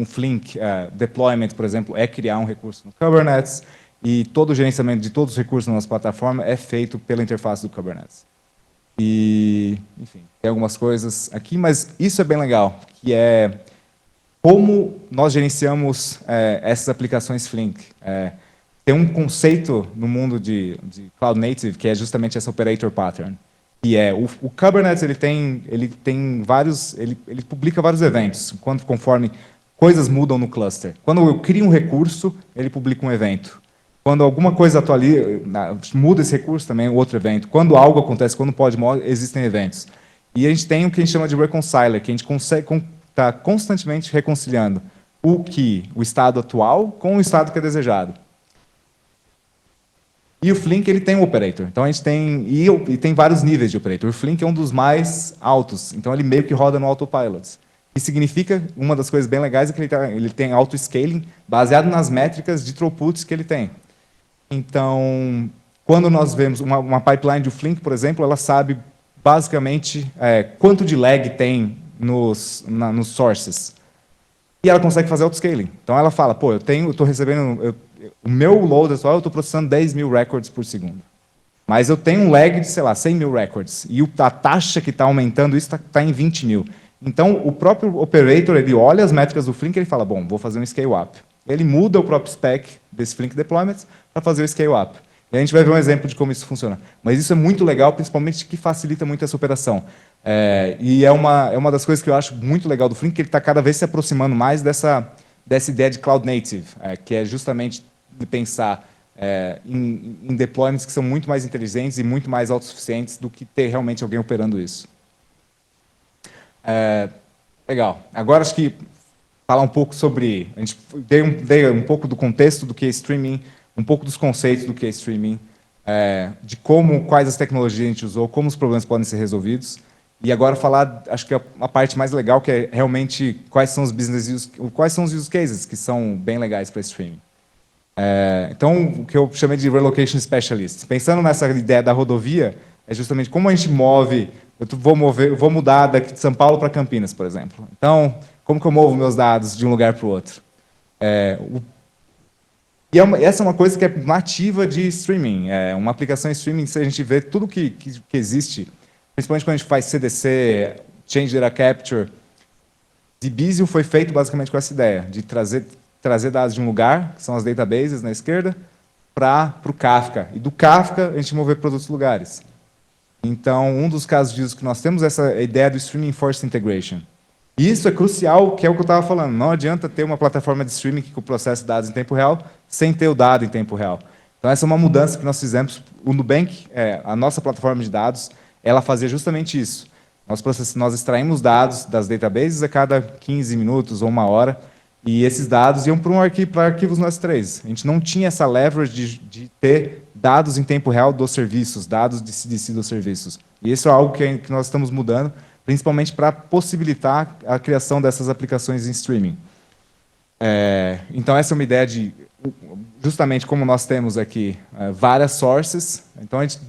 Flink deployment, por exemplo, é criar um recurso no Kubernetes, e todo o gerenciamento de todos os recursos na nossa plataforma é feito pela interface do Kubernetes. E, enfim, tem algumas coisas aqui, mas isso é bem legal, que é como nós gerenciamos essas aplicações Flink. Tem um conceito no mundo de Cloud Native, que é justamente essa operator pattern. E o Kubernetes ele publica vários eventos, conforme coisas mudam no cluster. Quando eu crio um recurso, ele publica um evento. Quando alguma coisa muda esse recurso, também é outro evento. Quando algo acontece, quando pode, existem eventos. E a gente tem o que a gente chama de reconciler, que a gente consegue estar constantemente reconciliando o estado atual com o estado que é desejado. E o Flink ele tem um operator. Então a gente tem vários níveis de operator. O Flink é um dos mais altos. Então ele meio que roda no autopilot. E significa, uma das coisas bem legais é que ele tem auto-scaling baseado nas métricas de throughputs que ele tem. Então, quando nós vemos uma pipeline do Flink, por exemplo, ela sabe basicamente quanto de lag tem nos sources. E ela consegue fazer auto-scaling. Então ela fala, pô, eu estou recebendo... o meu load atual, eu estou processando 10 mil records por segundo. Mas eu tenho um lag de, sei lá, 100 mil records. E a taxa que está aumentando isso está em 20 mil. Então, o próprio operator, ele olha as métricas do Flink e ele fala, bom, vou fazer um scale-up. Ele muda o próprio spec desse Flink deployment para fazer o scale-up. E a gente vai ver um exemplo de como isso funciona. Mas isso é muito legal, principalmente que facilita muito essa operação. E é uma das coisas que eu acho muito legal do Flink, que ele está cada vez se aproximando mais dessa ideia de Cloud Native, que é justamente de pensar em deployments que são muito mais inteligentes e muito mais autossuficientes do que ter realmente alguém operando isso. Legal. Agora, acho que falar um pouco sobre... A gente dei um pouco do contexto do que é streaming, um pouco dos conceitos do que é streaming, de quais as tecnologias a gente usou, como os problemas podem ser resolvidos. E agora falar, acho que a parte mais legal, que é realmente quais são os use cases que são bem legais para streaming. Então, o que eu chamei de relocation specialist. Pensando nessa ideia da rodovia, é justamente como a gente move... Eu vou mudar daqui de São Paulo para Campinas, por exemplo. Então, como que eu movo meus dados de um lugar para o outro? Essa é uma coisa que é nativa de streaming. Uma aplicação em streaming, se a gente vê tudo que existe, principalmente quando a gente faz CDC, Change Data Capture, Debezium foi feito basicamente com essa ideia, de trazer dados de um lugar, que são as databases na esquerda, para o Kafka. E do Kafka, a gente mover para outros lugares. Então, um dos casos de uso que nós temos é essa ideia do Streaming Forced Integration. E isso é crucial, que é o que eu estava falando. Não adianta ter uma plataforma de streaming que processa dados em tempo real sem ter o dado em tempo real. Então, essa é uma mudança que nós fizemos. O Nubank, a nossa plataforma de dados, ela fazia justamente isso. Nós extraímos dados das databases a cada 15 minutos ou uma hora, e esses dados iam para arquivos no S3. A gente não tinha essa leverage de ter dados em tempo real dos serviços, dados de CDC dos serviços. E isso é algo que nós estamos mudando, principalmente para possibilitar a criação dessas aplicações em streaming. Então, essa é uma ideia de, justamente como nós temos aqui, várias sources. Então, a gente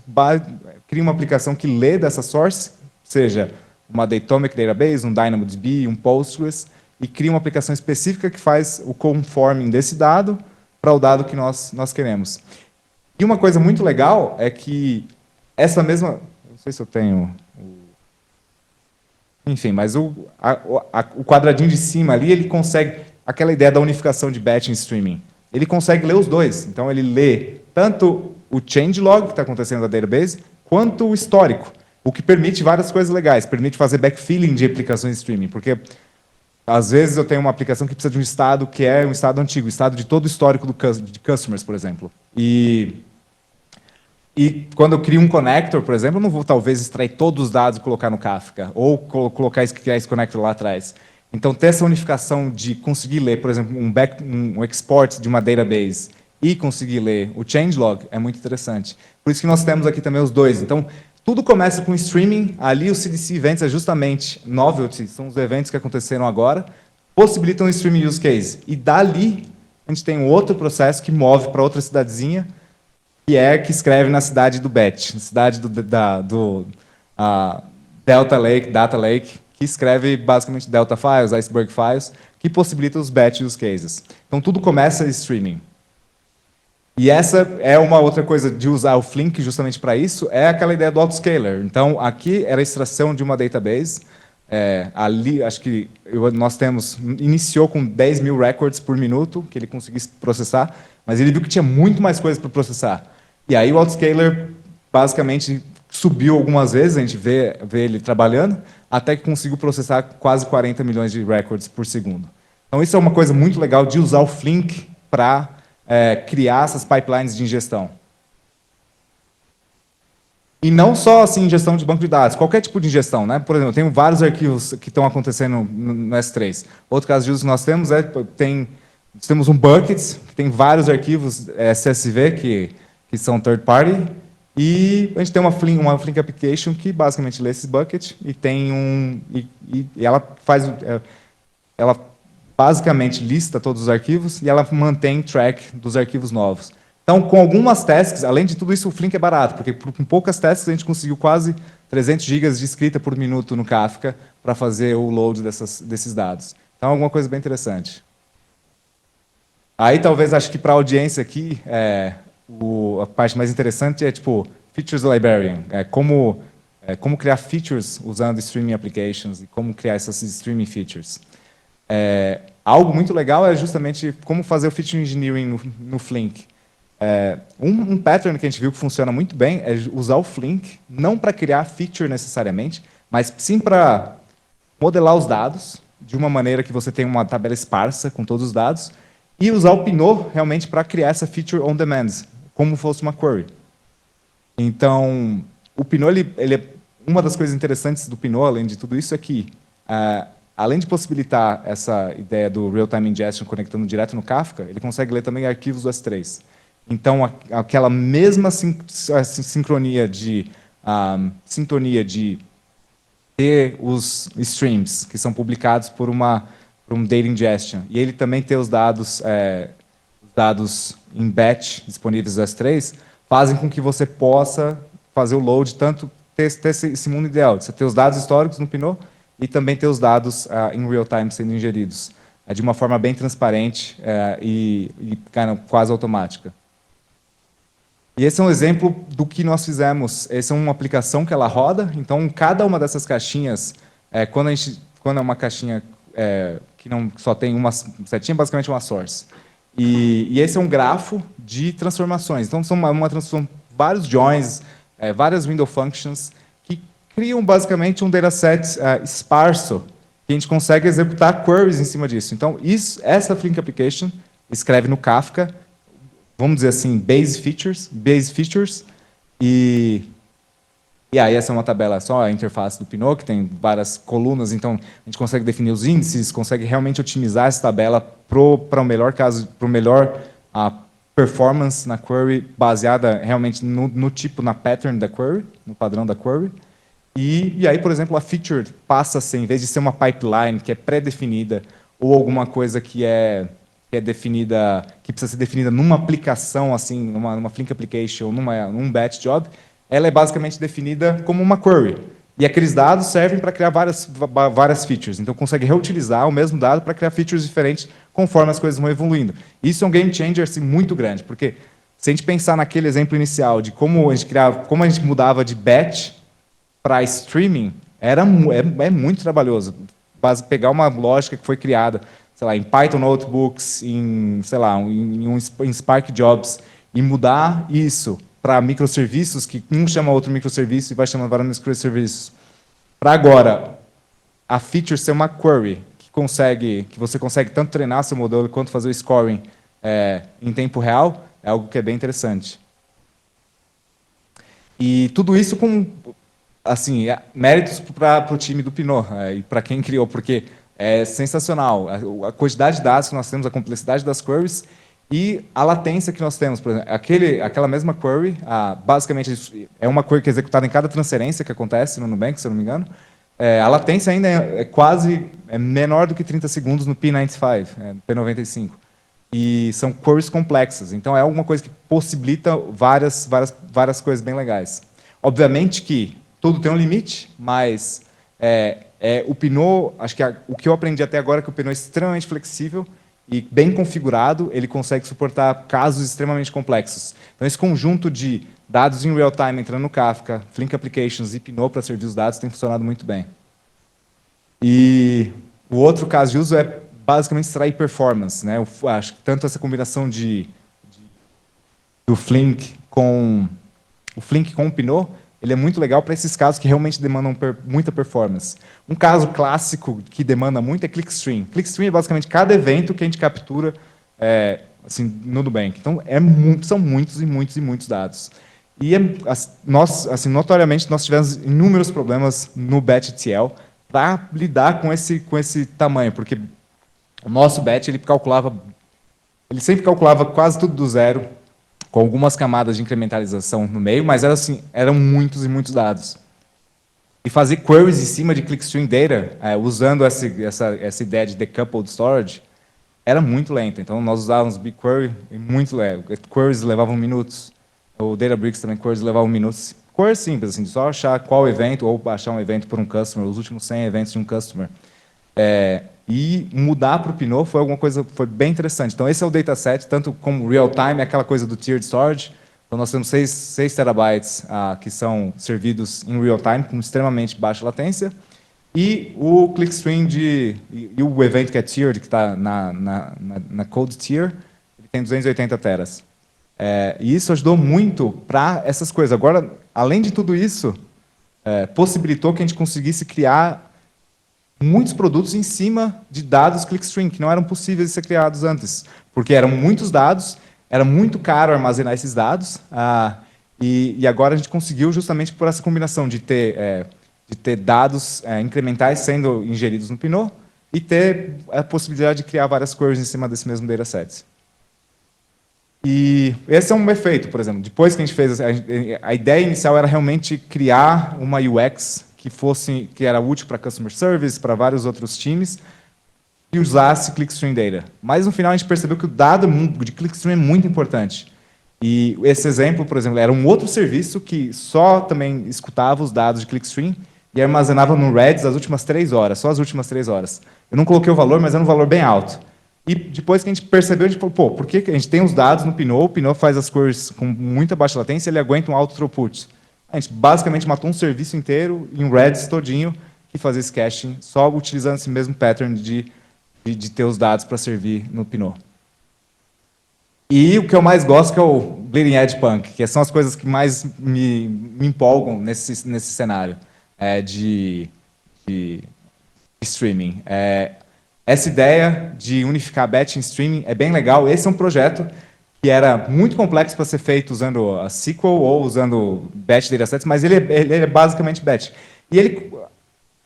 cria uma aplicação que lê dessa source, seja uma Datomic Database, um DynamoDB, um Postgres, e cria uma aplicação específica que faz o conforming desse dado para o dado que nós queremos. E uma coisa muito legal é que essa mesma... Não sei se eu tenho... Enfim, mas o quadradinho de cima ali, ele consegue... Aquela ideia da unificação de batch em streaming. Ele consegue ler os dois. Então, ele lê tanto o changelog que está acontecendo na database, quanto o histórico. O que permite várias coisas legais. Permite fazer backfilling de aplicações de streaming. Porque, às vezes, eu tenho uma aplicação que precisa de um estado que é um estado antigo. O estado de todo o histórico de customers, por exemplo. E quando eu crio um connector, por exemplo, eu não vou talvez extrair todos os dados e colocar no Kafka, ou criar esse connector lá atrás. Então, ter essa unificação de conseguir ler, por exemplo, um export de uma database e conseguir ler o changelog é muito interessante. Por isso que nós temos aqui também os dois. Então, tudo começa com streaming. Ali, o CDC Events é justamente novelty, são os eventos que aconteceram agora, possibilitam o streaming use case. E dali, a gente tem um outro processo que move para outra cidadezinha, que escreve na cidade do batch, na cidade do Delta Lake, Data Lake, que escreve basicamente Delta Files, Iceberg Files, que possibilita os batch use cases. Então, tudo começa em streaming. E essa é uma outra coisa de usar o Flink justamente para isso, é aquela ideia do autoscaler. Então, aqui era a extração de uma database. Ali, acho que nós iniciou com 10 mil records por minuto, que ele conseguisse processar, mas ele viu que tinha muito mais coisas para processar. E aí o autoscaler basicamente subiu algumas vezes, a gente vê ele trabalhando, até que conseguiu processar quase 40 milhões de records por segundo. Então isso é uma coisa muito legal de usar o Flink para criar essas pipelines de ingestão. E não só assim, ingestão de banco de dados, qualquer tipo de ingestão. Né? Por exemplo, eu tenho vários arquivos que estão acontecendo no S3. Outro caso de uso que nós temos temos um bucket, que tem vários arquivos CSV, que são third party, e a gente tem uma Flink application que basicamente lê esses buckets e tem e ela basicamente lista todos os arquivos e ela mantém track dos arquivos novos. Então, com algumas tasks, além de tudo isso, o Flink é barato, porque com poucas tasks a gente conseguiu quase 300 gigas de escrita por minuto no Kafka para fazer o load desses dados. Então, alguma coisa bem interessante. Aí, talvez, acho que para a audiência aqui, a parte mais interessante é, tipo, Features Librarian. Como criar features usando streaming applications e como criar essas streaming features. Algo muito legal é justamente como fazer o feature engineering no Flink. Um pattern que a gente viu que funciona muito bem é usar o Flink, não para criar feature necessariamente, mas sim para modelar os dados de uma maneira que você tem uma tabela esparsa com todos os dados, e usar o Pinot realmente para criar essa feature on demand, como fosse uma query. Então, o Pinot, uma das coisas interessantes do Pinot, além de tudo isso, é que, além de possibilitar essa ideia do real-time ingestion conectando direto no Kafka, ele consegue ler também arquivos do S3. Então, aquela mesma sintonia de ter os streams que são publicados por um data ingestion, e ele também ter os dados em batch disponíveis do S3, fazem com que você possa fazer o load, tanto ter esse mundo ideal, você ter os dados históricos no Pinot e também ter os dados em real time sendo ingeridos, de uma forma bem transparente e quase automática. E esse é um exemplo do que nós fizemos. Essa é uma aplicação que ela roda, então cada uma dessas caixinhas, quando é uma caixinha que não só tem uma setinha, basicamente uma source. E esse é um grafo de transformações. Então são vários joins, várias window functions, que criam basicamente um dataset esparso, que a gente consegue executar queries em cima disso. Então essa Flink application escreve no Kafka, vamos dizer assim, base features, e aí essa é uma tabela, só a interface do Pinot, que tem várias colunas, então a gente consegue definir os índices, consegue realmente otimizar essa tabela para o melhor caso, para o melhor performance na query, baseada realmente no tipo, na pattern da query, no padrão da query. E aí, por exemplo, a feature passa a ser, em vez de ser uma pipeline que é pré-definida, ou alguma coisa que é definida, que precisa ser definida numa aplicação, assim, numa Flink application, num batch job, ela é basicamente definida como uma query. E aqueles dados servem para criar várias features. Então, consegue reutilizar o mesmo dado para criar features diferentes conforme as coisas vão evoluindo. Isso é um game changer assim, muito grande, porque Se a gente pensar naquele exemplo inicial de como a gente criava, como a gente mudava de batch para streaming, é muito trabalhoso. Pegar uma lógica que foi criada, sei lá, em Python Notebooks, em, sei lá, em Spark Jobs, e mudar isso para microserviços, que um chama outro microserviço e vai chamando vários microserviços. Para agora, a feature ser uma query que você consegue tanto treinar seu modelo quanto fazer o scoring em tempo real, é algo que é bem interessante. E tudo isso com assim, méritos para o time do Pinot e para quem criou, porque é sensacional a quantidade de dados que nós temos, a complexidade das queries e a latência que nós temos. Por exemplo, aquela mesma query, basicamente é uma query que é executada em cada transferência que acontece no Nubank, se eu não me engano. A latência ainda é menor do que 30 segundos no P95, P95. E são queries complexas. Então, é alguma coisa que possibilita várias coisas bem legais. Obviamente que tudo tem um limite, mas o Pinot, acho que o que eu aprendi até agora é que o Pinot é extremamente flexível e bem configurado, ele consegue suportar casos extremamente complexos. Então, esse conjunto de dados em real time entrando no Kafka, Flink Applications e Pinot para servir os dados tem funcionado muito bem. E o outro caso de uso é basicamente extrair performance, né? Eu acho que tanto essa combinação do Flink com o Pinot, ele é muito legal para esses casos que realmente demandam muita performance. Um caso clássico que demanda muito é Clickstream. Clickstream é basicamente cada evento que a gente captura assim, no Nubank. Então, são muitos e muitos e muitos dados. E assim, notoriamente, nós tivemos inúmeros problemas no BatchTL para lidar com esse tamanho, porque o nosso batch ele sempre calculava quase tudo do zero, com algumas camadas de incrementalização no meio, mas eram muitos e muitos dados. E fazer queries em cima de clickstream data, usando essa ideia de decoupled storage, era muito lento. Então, nós usávamos BigQuery muito lento. Queries levavam minutos. O Databricks também, queries levavam minutos. Queries simples, assim, só achar qual evento, ou achar um evento por um customer, os últimos 100 eventos de um customer. E mudar para o Pinot foi bem interessante. Então, esse é o dataset, tanto como real-time, aquela coisa do tiered storage. Então, nós temos 6 terabytes que são servidos em real-time, com extremamente baixa latência. E o clickstream e o evento que é tiered, que está na code tier, ele tem 280 teras. E isso ajudou muito para essas coisas. Agora, além de tudo isso, possibilitou que a gente conseguisse criar muitos produtos em cima de dados clickstream, que não eram possíveis de ser criados antes, porque eram muitos dados, era muito caro armazenar esses dados, e agora a gente conseguiu justamente por essa combinação de ter dados incrementais sendo ingeridos no Pinot e ter a possibilidade de criar várias queries em cima desse mesmo dataset. E esse é um efeito, por exemplo. Depois que a gente fez, a ideia inicial era realmente criar uma UX que era útil para customer service, para vários outros times, e usasse clickstream data. Mas no final a gente percebeu que o dado de clickstream é muito importante. E esse exemplo, por exemplo, era um outro serviço que só também escutava os dados de clickstream e armazenava no Redis as últimas 3 horas, só as últimas 3 horas. Eu não coloquei o valor, mas era um valor bem alto. E depois que a gente percebeu, a gente falou, pô, por que a gente tem os dados no Pinot, o Pinot faz as queries com muita baixa latência, ele aguenta um alto throughput. A gente basicamente matou um serviço inteiro em um Redis todinho que fazia esse caching, só utilizando esse mesmo pattern de ter os dados para servir no Pinot. E o que eu mais gosto que é o Bleeding Edge Punk, que são as coisas que mais me empolgam nesse cenário de streaming. Essa ideia de unificar batch em streaming é bem legal. Esse é um projeto que era muito complexo para ser feito usando a SQL ou usando batch datasets, mas ele é basicamente batch. E ele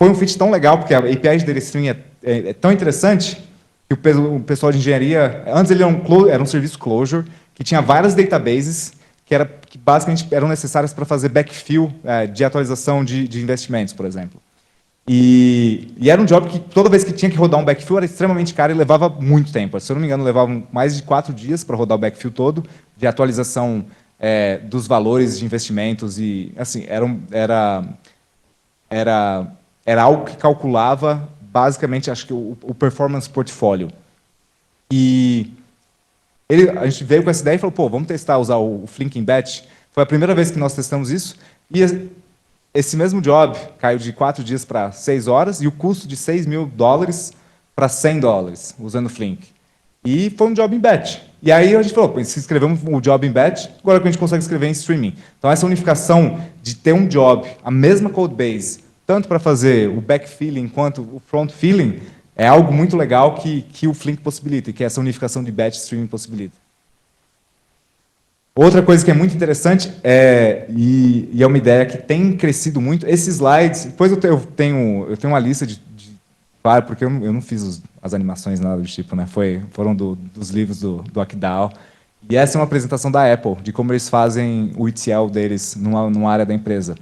foi um fit tão legal, porque a API de data streaming é tão interessante que o pessoal de engenharia... Antes ele era um serviço closure, que tinha várias databases que basicamente eram necessárias para fazer backfill de atualização de investimentos, por exemplo. E era um job que toda vez que tinha que rodar um backfill era extremamente caro e levava muito tempo. Se eu não me engano, levava mais de 4 dias para rodar o backfill todo, de atualização dos valores de investimentos. E assim, era algo que calculava basicamente, acho que o performance portfólio. E A gente veio com essa ideia e falou, pô, vamos testar usar o Flink em batch. Foi a primeira vez que nós testamos isso. E esse mesmo job caiu de 4 dias para 6 horas e o custo de $6.000 para $100 usando o Flink. E foi um job em batch. E aí a gente falou, pô, se escrevemos o job em batch, agora que a gente consegue escrever em streaming. Então essa unificação de ter um job, a mesma code base, tanto para fazer o back filling quanto o front filling, é algo muito legal que o Flink possibilita, que essa unificação de batch streaming possibilita. Outra coisa que é muito interessante, e é uma ideia que tem crescido muito, esses slides, depois eu tenho uma lista claro, porque eu não fiz as animações, nada do tipo, né? Foram dos livros do Akdal. E essa é uma apresentação da Apple, de como eles fazem o ETL deles numa área da empresa.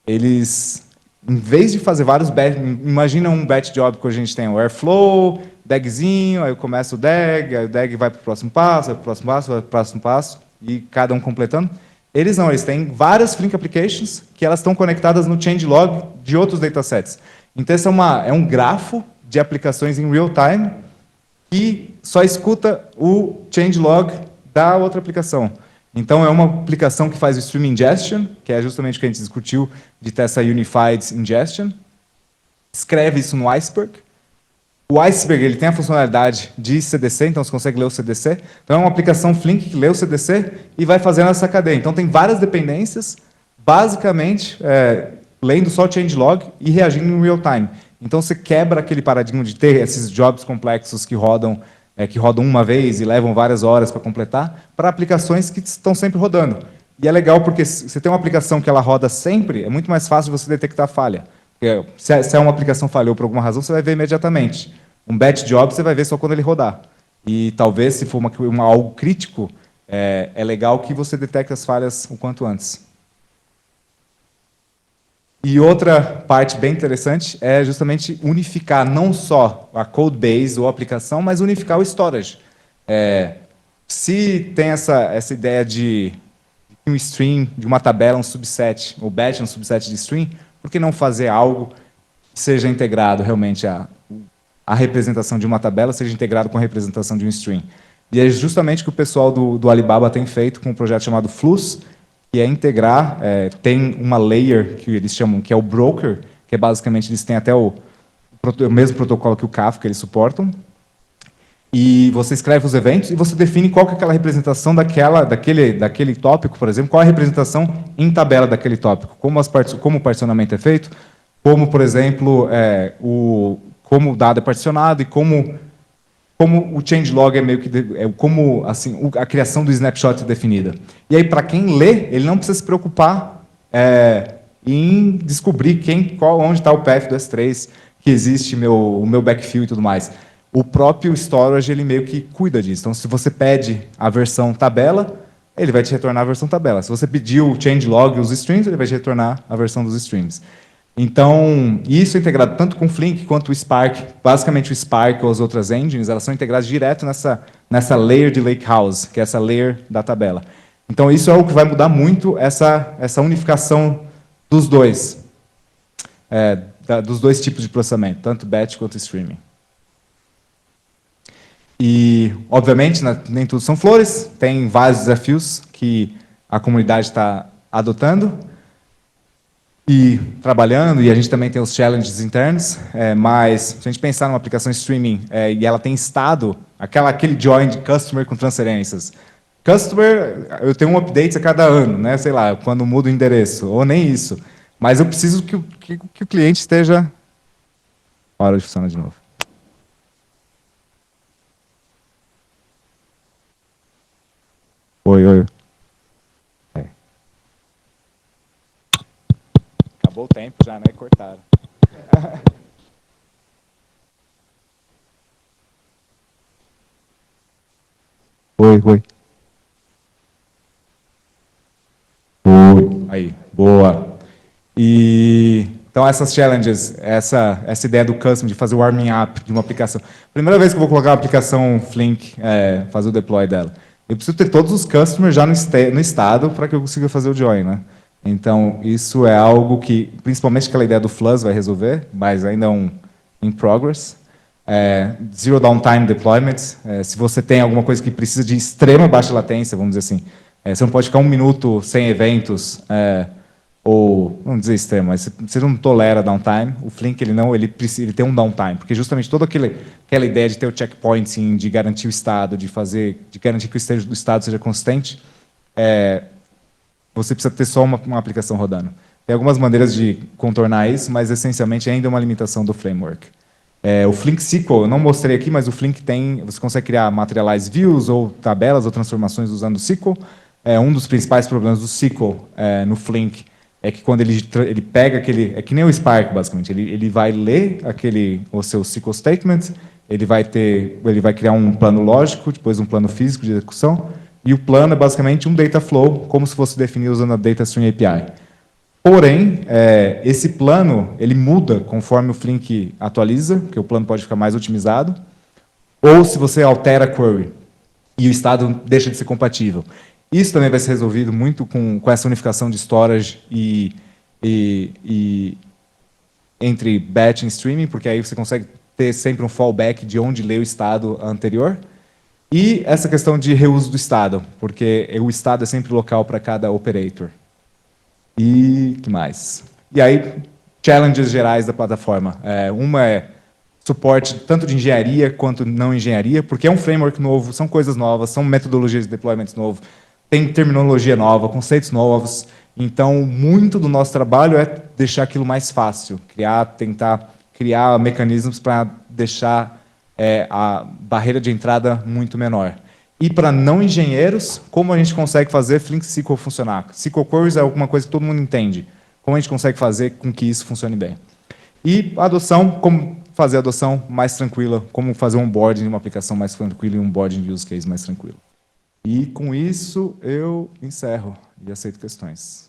Eles, em vez de fazer vários batch, imagina um batch job que a gente tem o Airflow, DAGzinho, aí começa o DAG, aí o DAG vai para o próximo passo, vai para o próximo passo, vai para o próximo passo, e cada um completando. Eles não, eles têm várias Flink applications que elas estão conectadas no changelog de outros datasets. Então, esse é um grafo de aplicações em real time que só escuta o changelog da outra aplicação. Então, é uma aplicação que faz o stream ingestion, que é justamente o que a gente discutiu de ter essa unified ingestion. Escreve isso no Iceberg. O Iceberg ele tem a funcionalidade de CDC, então você consegue ler o CDC. Então, é uma aplicação Flink que lê o CDC e vai fazendo essa cadeia. Então, tem várias dependências, basicamente, lendo só o changelog e reagindo em real time. Então, você quebra aquele paradigma de ter esses jobs complexos que rodam uma vez e levam várias horas para completar, para aplicações que estão sempre rodando. E é legal porque se você tem uma aplicação que ela roda sempre, é muito mais fácil você detectar a falha. Porque se uma aplicação falhou por alguma razão, você vai ver imediatamente. Um batch job você vai ver só quando ele rodar. E talvez, se for algo crítico, é legal que você detecte as falhas o quanto antes. E outra parte bem interessante é justamente unificar não só a code base ou a aplicação, mas unificar o storage. Se tem essa ideia de um stream, de uma tabela, um subset, ou batch, um subset de stream, por que não fazer algo que seja integrado realmente a representação de uma tabela, seja integrado com a representação de um stream? E é justamente o que o pessoal do Alibaba tem feito com um projeto chamado Flux, que é integrar, tem uma layer que eles chamam, que é o broker, que é basicamente, eles têm até o mesmo protocolo que o Kafka, eles suportam, e você escreve os eventos e você define qual que é aquela representação daquele tópico, por exemplo, qual é a representação em tabela daquele tópico, como o particionamento é feito, como, por exemplo, como o dado é particionado e como o changelog é meio que como assim a criação do snapshot é definida. E aí para quem lê, ele não precisa se preocupar em descobrir onde está o path do S3, que existe o meu backfill e tudo mais. O próprio storage ele meio que cuida disso. Então, se você pede a versão tabela, ele vai te retornar a versão tabela. Se você pedir o changelog e os streams, ele vai te retornar a versão dos streams. Então, isso é integrado tanto com o Flink quanto o Spark. Basicamente, o Spark ou as outras engines, elas são integradas direto nessa layer de Lakehouse, que é essa layer da tabela. Então, isso é o que vai mudar muito essa unificação dos dois. Dos dois tipos de processamento, tanto batch quanto streaming. E, obviamente, nem tudo são flores, tem vários desafios que a comunidade está adotando e trabalhando, e a gente também tem os challenges internos, mas se a gente pensar numa aplicação streaming e ela tem estado, aquele join de customer com transferências. Customer, eu tenho um update a cada ano, né? Sei lá, quando muda o endereço, ou nem isso. Mas eu preciso que o cliente esteja... Hora de funcionar de novo. Oi. Acabou o tempo já, né? Cortaram. Oi. Aí, boa. Então, essas challenges, essa ideia do custom, de fazer o warming up de uma aplicação. Primeira vez que eu vou colocar uma aplicação Flink, fazer o deploy dela. Eu preciso ter todos os customers já no estado para que eu consiga fazer o join, né? Então, isso é algo que, principalmente aquela ideia do Flux vai resolver, mas ainda é in progress. Zero Downtime Deployment. Se você tem alguma coisa que precisa de extrema baixa latência, vamos dizer assim, você não pode ficar 1 minuto sem eventos, ou, vamos dizer extremo, mas você não tolera downtime. O Flink, ele tem um downtime, porque justamente toda aquela ideia de ter o checkpointing, de garantir o estado, de garantir que o estado do estado seja consistente, você precisa ter só uma aplicação rodando. Tem algumas maneiras de contornar isso, mas essencialmente ainda é uma limitação do framework. O Flink SQL, eu não mostrei aqui, mas o Flink você consegue criar materialize views, ou tabelas, ou transformações usando o SQL. Um dos principais problemas do SQL no Flink é que quando ele pega aquele... É que nem o Spark, basicamente. Ele vai ler o seu SQL statement, ele vai criar um plano lógico, depois um plano físico de execução, e o plano é basicamente um data flow, como se fosse definido usando a Data Stream API. Porém, esse plano ele muda conforme o Flink atualiza, porque o plano pode ficar mais otimizado, ou se você altera a query e o estado deixa de ser compatível. Isso também vai ser resolvido muito com essa unificação de storage entre batch e streaming, porque aí você consegue ter sempre um fallback de onde lê o estado anterior. E essa questão de reuso do estado, porque o estado é sempre local para cada operator. E que mais? E aí, challenges gerais da plataforma. Uma é suporte tanto de engenharia quanto não engenharia, porque é um framework novo, são coisas novas, são metodologias de deployment novo, tem terminologia nova, conceitos novos. Então, muito do nosso trabalho é deixar aquilo mais fácil, tentar criar mecanismos para deixar a barreira de entrada muito menor. E para não engenheiros, como a gente consegue fazer Flink SQL funcionar? SQL Queries é alguma coisa que todo mundo entende. Como a gente consegue fazer com que isso funcione bem? E a adoção, como fazer a adoção mais tranquila, como fazer um onboarding de uma aplicação mais tranquila e um onboarding de use case mais tranquilo. E com isso eu encerro e aceito questões.